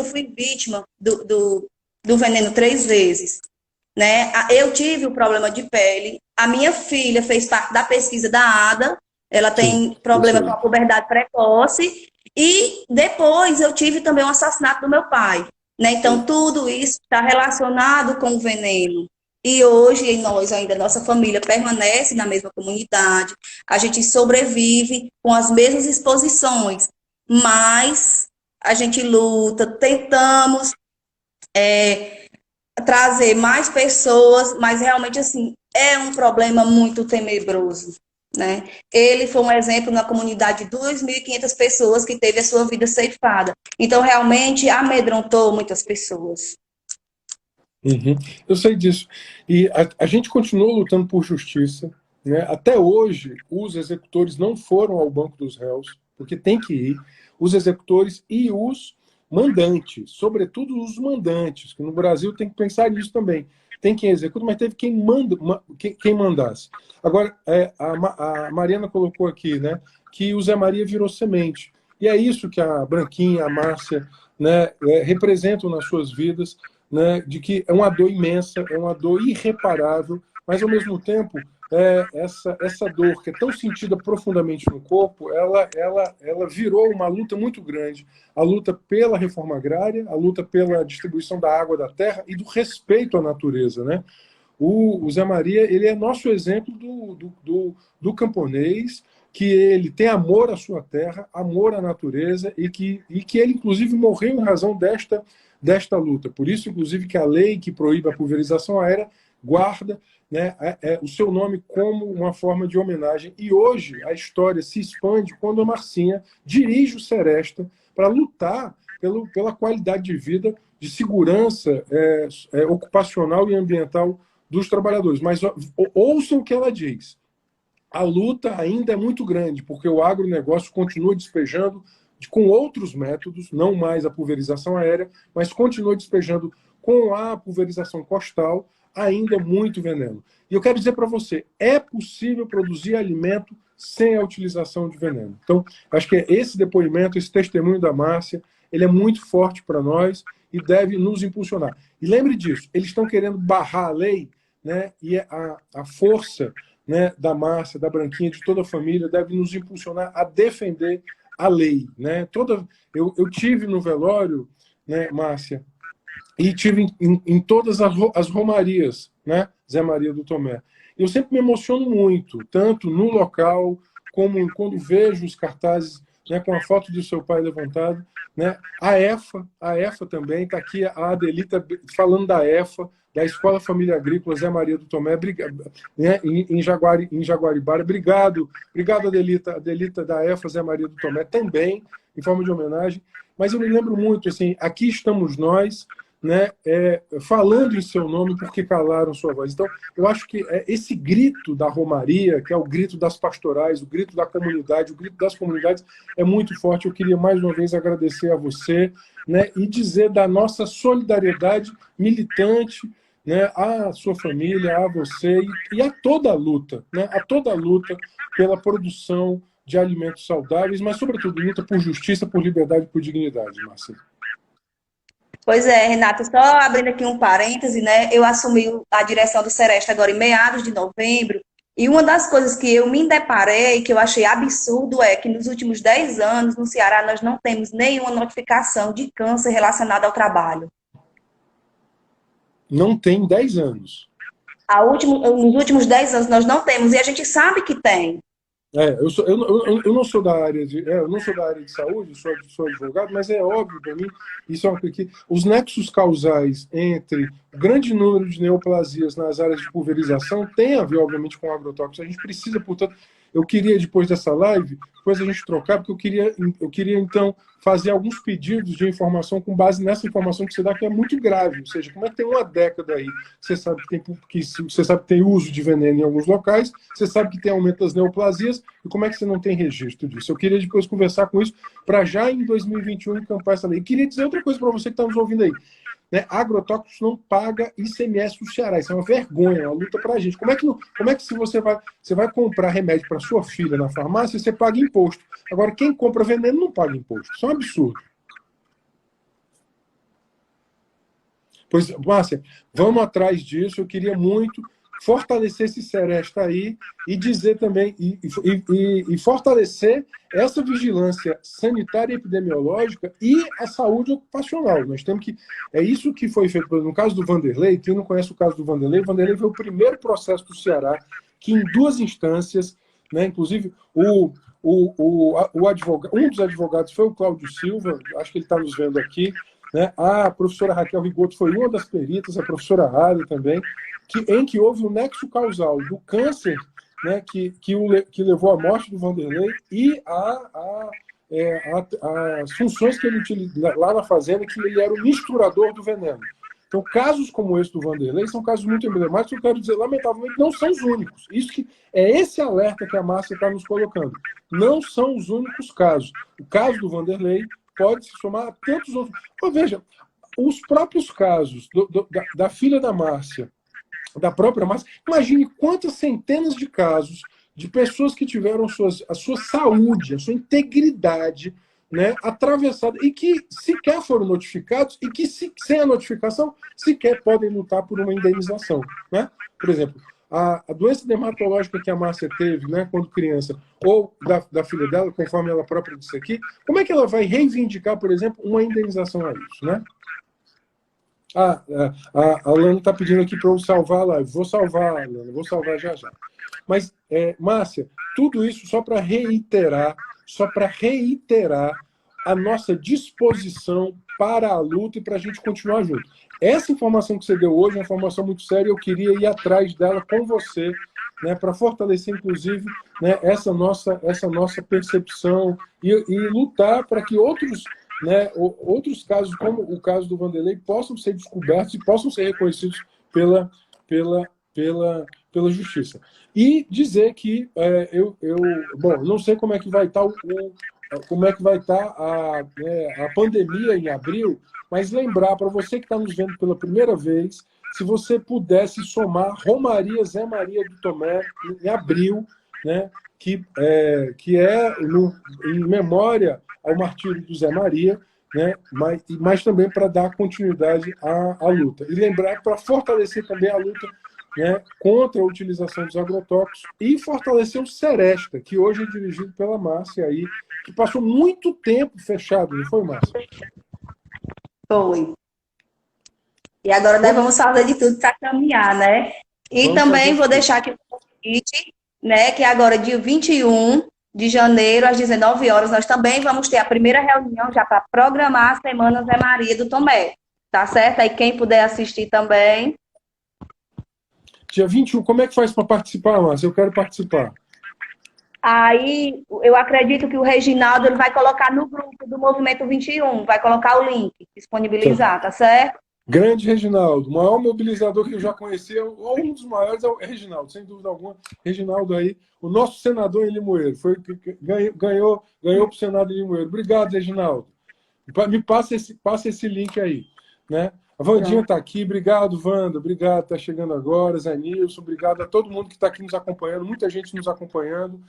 fui vítima do veneno 3 vezes. Né? Eu tive o problema de pele. A minha filha fez parte da pesquisa da ADA. Ela Sim, tem eu problema com sei. a puberdade precoce. E depois eu tive também o assassinato do meu pai. Né? Então, tudo isso está relacionado com o veneno. E hoje, nós ainda, nossa família permanece na mesma comunidade, a gente sobrevive com as mesmas exposições, mas a gente luta, tentamos trazer mais pessoas, mas realmente, assim, é um problema muito tenebroso. Né? Ele foi um exemplo na comunidade de 2.500 pessoas que teve a sua vida ceifada. Então, realmente, amedrontou muitas pessoas. Uhum. Eu sei disso. E a gente continua lutando por justiça. Né? Até hoje, os executores não foram ao banco dos réus, porque tem que ir. Os executores e os mandantes, sobretudo os mandantes, que no Brasil tem que pensar nisso também. Tem quem executa, mas teve quem mandasse. Agora, a Mariana colocou aqui, né, que o Zé Maria virou semente. E é isso que a Branquinha, a Márcia, né, representam nas suas vidas, né, de que é uma dor imensa, é uma dor irreparável, mas ao mesmo tempo essa dor que é tão sentida profundamente no corpo, ela virou uma luta muito grande. A luta pela reforma agrária, a luta pela distribuição da água da terra e do respeito à natureza, né? O Zé Maria, ele é nosso exemplo do camponês, que ele tem amor à sua terra, amor à natureza, e que ele, inclusive, morreu em razão desta luta. Por isso, inclusive, que a lei que proíbe a pulverização aérea guarda, né, o seu nome como uma forma de homenagem. E hoje a história se expande quando a Marcinha dirige o Seresta para lutar pela qualidade de vida, de segurança ocupacional e ambiental dos trabalhadores. Mas ouçam o que ela diz. A luta ainda é muito grande, porque o agronegócio continua despejando com outros métodos, não mais a pulverização aérea, mas continua despejando com a pulverização costal ainda muito veneno. E eu quero dizer para você, é possível produzir alimento sem a utilização de veneno. Então, acho que esse depoimento, esse testemunho da Márcia, ele é muito forte para nós e deve nos impulsionar. E lembre disso, eles estão querendo barrar a lei, né? E a força, né, da Márcia, da Branquinha, de toda a família, deve nos impulsionar a defender a lei, né? Eu tive no velório, né, Márcia, e tive em todas as romarias, né, Zé Maria do Tomé. Eu sempre me emociono muito, tanto no local, como quando vejo os cartazes, né, com a foto do seu pai levantado, né? A EFA também, está aqui a Adelita falando da EFA, da Escola Família Agrícola Zé Maria do Tomé, né, em Jaguaribara. Obrigado, Adelita da EFA Zé Maria do Tomé, também, em forma de homenagem. Mas eu me lembro muito, assim, aqui estamos nós, né, falando em seu nome porque calaram sua voz. Então, eu acho que esse grito da Romaria, que é o grito das pastorais, o grito da comunidade, o grito das comunidades, é muito forte. Eu queria mais uma vez agradecer a você, né, e dizer da nossa solidariedade militante, né, à sua família, a você e a toda a luta, né, a toda a luta pela produção de alimentos saudáveis, mas, sobretudo, luta por justiça, por liberdade e por dignidade, Márcia. Pois é, Renata, só abrindo aqui um parêntese, né? Eu assumi a direção do Seresta agora em meados de novembro, e uma das coisas que eu me deparei, que eu achei absurdo, é que nos últimos 10 anos, no Ceará, nós não temos nenhuma notificação de câncer relacionada ao trabalho. Não tem 10 anos. Nos últimos 10 anos nós não temos, e a gente sabe que tem. Eu não sou da área de saúde, sou advogado, mas é óbvio para mim, isso é uma coisa que os nexos causais entre o grande número de neoplasias nas áreas de pulverização tem a ver, obviamente, com agrotóxicos. A gente precisa, portanto, eu queria, depois dessa live, depois a gente trocar, porque eu queria então, fazer alguns pedidos de informação com base nessa informação que você dá, que é muito grave. Ou seja, como é que tem uma década aí, você sabe que tem uso de veneno em alguns locais, você sabe que tem aumento das neoplasias, e como é que você não tem registro disso? Eu queria depois conversar com isso, para já em 2021 encampar essa lei. E queria dizer outra coisa para você que está nos ouvindo aí. Né? Agrotóxicos não paga ICMS no Ceará. Isso é uma vergonha, é uma luta para a gente. Como é que se você vai comprar remédio para sua filha na farmácia, você paga imposto? Agora, quem compra veneno não paga imposto. Isso é um absurdo. Pois, Márcia, vamos atrás disso. Eu queria muito fortalecer esse Seresta aí e dizer também, e fortalecer essa vigilância sanitária e epidemiológica e a saúde ocupacional. Nós temos que. É isso que foi feito. No caso do Vanderlei, quem não conhece o caso do Vanderlei foi o primeiro processo do Ceará que, em 2 instâncias, né, inclusive advogado, um dos advogados foi o Cláudio Silva, acho que ele está nos vendo aqui, né? A professora Raquel Rigoto foi uma das peritas, a professora Ada também, em que houve um nexo causal do câncer, né, que levou à morte do Vanderlei e as funções que ele utilizava lá na fazenda, que ele era o misturador do veneno. Então, casos como esse do Vanderlei são casos muito emblemáticos, eu quero dizer, lamentavelmente, não são os únicos. Esse alerta que a Márcia está nos colocando. Não são os únicos casos. O caso do Vanderlei pode se somar a tantos outros. Ou veja, os próprios casos da filha da Márcia, da própria Márcia, imagine quantas centenas de casos de pessoas que tiveram a sua saúde, a sua integridade, né, atravessada, e que sequer foram notificados, e que sem a notificação sequer podem lutar por uma indenização. Né? Por exemplo, a doença dermatológica que a Márcia teve, né, quando criança, ou da filha dela, conforme ela própria disse aqui, como é que ela vai reivindicar, por exemplo, uma indenização a isso, né? A Lana está pedindo aqui para eu salvar a live. Vou salvar, Lana, vou salvar já já. Mas, Márcia, tudo isso só para reiterar a nossa disposição para a luta e para a gente continuar junto. Essa informação que você deu hoje é uma informação muito séria, eu queria ir atrás dela com você, né, para fortalecer, inclusive, né, essa nossa percepção e lutar para que outros, né, outros casos, como o caso do Vanderlei, possam ser descobertos e possam ser reconhecidos pela justiça. E dizer que bom, não sei como é que vai estar a pandemia em abril, mas lembrar para você que está nos vendo pela primeira vez, se você pudesse somar Romaria Zé Maria do Tomé em abril, né, que é em memória ao martírio do Zé Maria, né, mas também para dar continuidade à luta. E lembrar para fortalecer também a luta, né, contra a utilização dos agrotóxicos e fortalecer o Seresta, que hoje é dirigido pela Márcia aí, que passou muito tempo fechado, não foi, Márcia? Foi. E agora nós vamos fazer de tudo para caminhar, né? E Vamos também vou tudo. deixar aqui o convite, né? Que agora, dia 21 de janeiro, às 19 horas, nós também vamos ter a primeira reunião já para programar a Semana Zé Maria do Tomé. Tá certo? Aí quem puder assistir também. Dia 21, como é que faz para participar, Márcia? Eu quero participar. Aí, eu acredito que o Reginaldo ele vai colocar no grupo do Movimento 21, vai colocar o link, disponibilizar, tá certo? Grande Reginaldo, o maior mobilizador que eu já conheci, ou um dos maiores é Reginaldo, sem dúvida alguma. Reginaldo aí, o nosso senador em Limoeiro, ganhou para o Senado em Limoeiro. Obrigado, Reginaldo. Me passa esse link aí, né? A Vandinha está aqui, obrigado, Wanda, obrigado, está chegando agora, Zé Nilson, obrigado a todo mundo que está aqui nos acompanhando, muita gente nos acompanhando,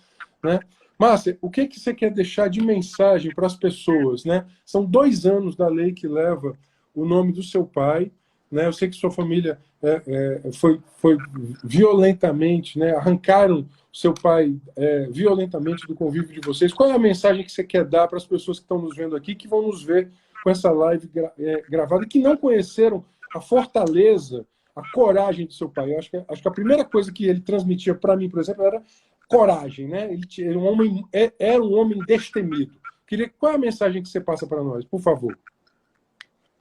né? Márcia, o que você quer deixar de mensagem para as pessoas, né? São 2 anos da lei que leva o nome do seu pai, né? Eu sei que sua família foi violentamente, né? Arrancaram o seu pai violentamente do convívio de vocês. Qual é a mensagem que você quer dar para as pessoas que estão nos vendo aqui, que vão nos ver com essa live gravada, que não conheceram a fortaleza, a coragem do seu pai? Eu acho que a primeira coisa que ele transmitia para mim, por exemplo, era coragem, né? Ele era um homem destemido. Qual é a mensagem que você passa para nós, por favor?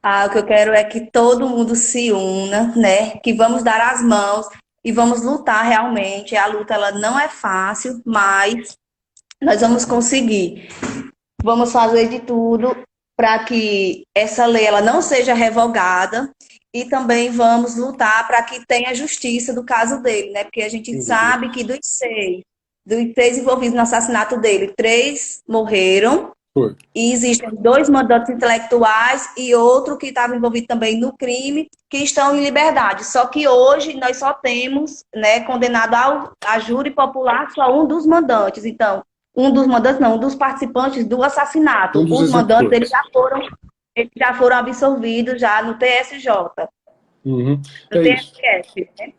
O que eu quero é que todo mundo se una, né? Que vamos dar as mãos e vamos lutar realmente. A luta ela não é fácil, mas nós vamos conseguir. Vamos fazer de tudo para que essa lei ela não seja revogada e também vamos lutar para que tenha justiça do caso dele, né? Porque a gente sabe que dos seis envolvidos no assassinato dele, 3 morreram. Foi. E existem 2 mandantes intelectuais e outro que estava envolvido também no crime, que estão em liberdade. Só que hoje nós só temos, né, condenado a júri popular só um dos mandantes. Então, um dos participantes do assassinato. Os mandantes eles já foram absolvidos já no TSJ. Uhum. No TSF, né?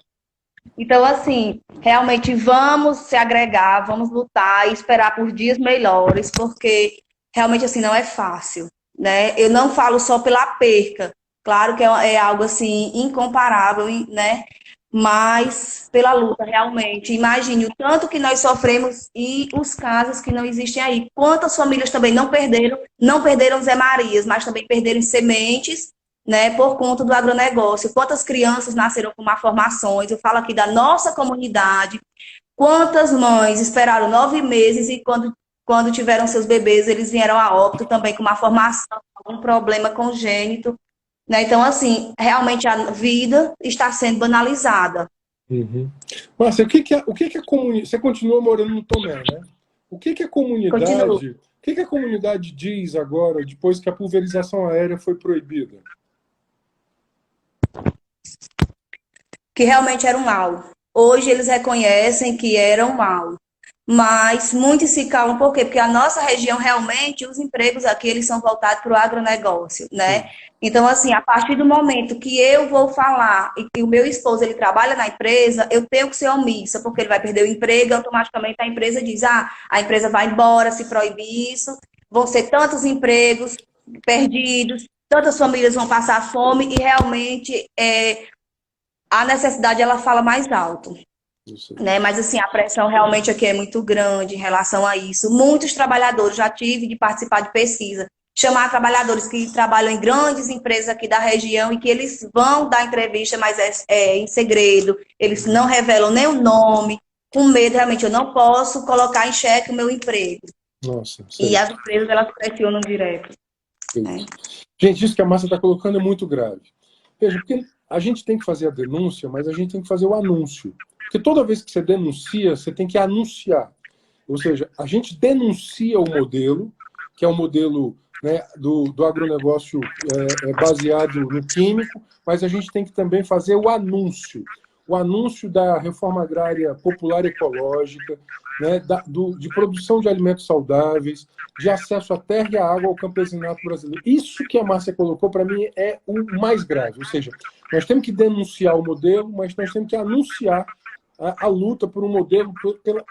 Então, assim, realmente vamos se agregar, vamos lutar e esperar por dias melhores, porque realmente, assim, não é fácil, né? Eu não falo só pela perca, claro que é algo, assim, incomparável, né? Mas pela luta, realmente. Imagine o tanto que nós sofremos e os casos que não existem aí. Quantas famílias também não perderam Zé Marias, mas também perderam sementes, né, por conta do agronegócio. Quantas crianças nasceram com malformações? Eu falo aqui da nossa comunidade. Quantas mães esperaram 9 meses e quando tiveram seus bebês, eles vieram a óbito também com malformação, um problema congênito. Né? Então, assim, realmente a vida está sendo banalizada. Uhum. Márcia, o que a comunidade... Você continua morando no Tomé, né? O que a comunidade diz agora, depois que a pulverização aérea foi proibida? Que realmente era um mal. Hoje eles reconhecem que era um mal. mas muitos se calam, por quê? Porque a nossa região, realmente, os empregos aqui, eles são voltados para o agronegócio, né? Então, assim, a partir do momento que eu vou falar e que o meu esposo, ele trabalha na empresa, eu tenho que ser omissa, porque ele vai perder o emprego e automaticamente a empresa diz, a empresa vai embora, se proibir isso, vão ser tantos empregos perdidos, tantas famílias vão passar fome e realmente a necessidade, ela fala mais alto. Né? Mas assim, a pressão realmente aqui é muito grande em relação a isso. Muitos trabalhadores, já tive de participar de pesquisa, chamar trabalhadores que trabalham em grandes empresas aqui da região e que eles vão dar entrevista, mas em segredo, eles não revelam nem o nome, com medo, realmente, eu não posso colocar em xeque o meu emprego. Nossa, e as empresas, elas pressionam direto. Gente, isso que a Márcia está colocando é muito grave. Veja, porque a gente tem que fazer a denúncia, mas a gente tem que fazer o anúncio. Porque toda vez que você denuncia, você tem que anunciar. Ou seja, a gente denuncia o modelo, que é o modelo, né, do agronegócio baseado no químico, mas a gente tem que também fazer o anúncio. O anúncio da reforma agrária popular ecológica, né, de produção de alimentos saudáveis, de acesso à terra e à água ao campesinato brasileiro. Isso que a Márcia colocou, para mim, é o mais grave. Ou seja, nós temos que denunciar o modelo, mas nós temos que anunciar a luta por um modelo,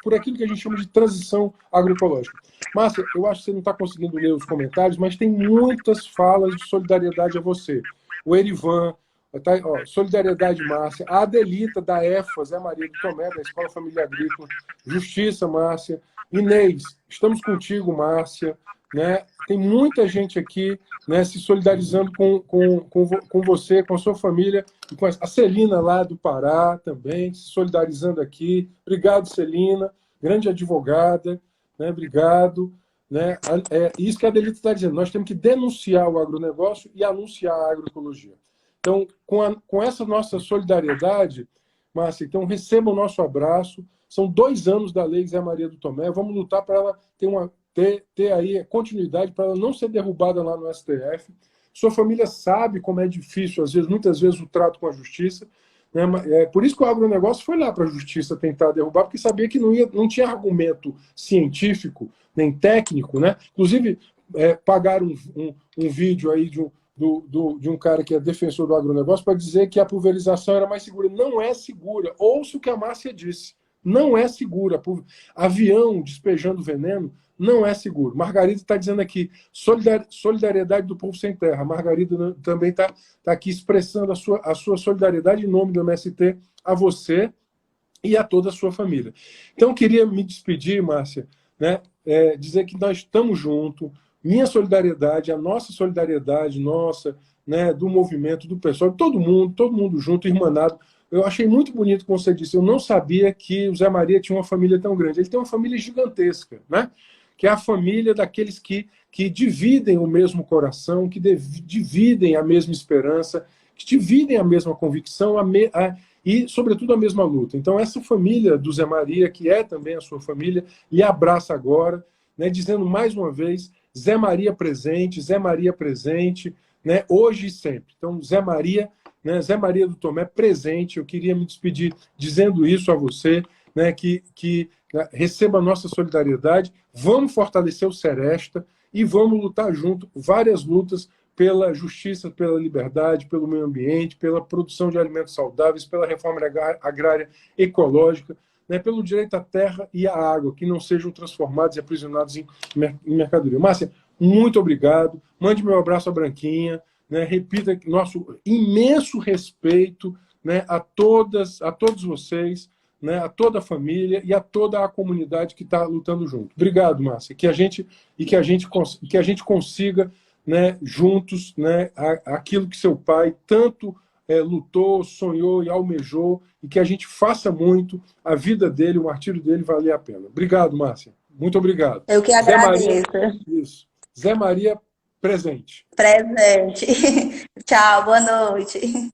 por aquilo que a gente chama de transição agroecológica. Márcia, eu acho que você não está conseguindo ler os comentários, mas tem muitas falas de solidariedade a você. O Erivan, tá, solidariedade, Márcia. A Adelita, da EFA, Zé Maria do Tomé, da Escola Família Agrícola. Justiça, Márcia. Inês, estamos contigo, Márcia. Né? Tem muita gente aqui, né, se solidarizando com você, com a sua família, e com a Celina lá do Pará também, se solidarizando aqui. Obrigado, Celina, grande advogada, né? Obrigado. Né? Isso que a Adelita está dizendo, nós temos que denunciar o agronegócio e anunciar a agroecologia. Então, com essa nossa solidariedade, Márcia, então receba o nosso abraço. São 2 anos da Lei Zé Maria do Tomé, vamos lutar para ela ter aí continuidade, para ela não ser derrubada lá no STF. Sua família sabe como é difícil, muitas vezes, o trato com a justiça. Né? Por isso que o agronegócio foi lá para a justiça tentar derrubar, porque sabia que não tinha argumento científico, nem técnico. Né? Inclusive, pagaram um vídeo aí de um cara que é defensor do agronegócio para dizer que a pulverização era mais segura. Não é segura. Ouça o que a Márcia disse. Não é segura. Avião despejando veneno não é seguro. Margarida está dizendo aqui, solidariedade do povo sem terra. Margarida também está aqui expressando a sua solidariedade em nome do MST a você e a toda a sua família. Então, eu queria me despedir, Márcia, né, dizer que nós estamos juntos, minha solidariedade, a nossa solidariedade, né, do movimento, do pessoal, todo mundo junto, irmanado. Eu achei muito bonito como você disse, eu não sabia que o Zé Maria tinha uma família tão grande. Ele tem uma família gigantesca, né? Que é a família daqueles que dividem o mesmo coração, que dividem a mesma esperança, que dividem a mesma convicção e, sobretudo, a mesma luta. Então, essa família do Zé Maria, que é também a sua família, lhe abraça agora, né, dizendo mais uma vez, Zé Maria presente, né, hoje e sempre. Então, Zé Maria, né, Zé Maria do Tomé presente. Eu queria me despedir dizendo isso a você, né, que receba a nossa solidariedade, vamos fortalecer o Seresta e vamos lutar junto, várias lutas pela justiça, pela liberdade, pelo meio ambiente, pela produção de alimentos saudáveis, pela reforma agrária ecológica, né, pelo direito à terra e à água, que não sejam transformados e aprisionados em mercadoria. Márcia, muito obrigado, mande meu abraço à Branquinha, né, repita nosso imenso respeito, né, a todos vocês, né, a toda a família e a toda a comunidade que está lutando junto. Obrigado, Márcia. Que a gente consiga, né, juntos, né, aquilo que seu pai tanto lutou, sonhou e almejou, e que a gente faça muito a vida dele, o martírio dele valer a pena. Obrigado, Márcia. Muito obrigado. Eu que agradeço. Isso. Zé Maria presente. Presente. Tchau, boa noite.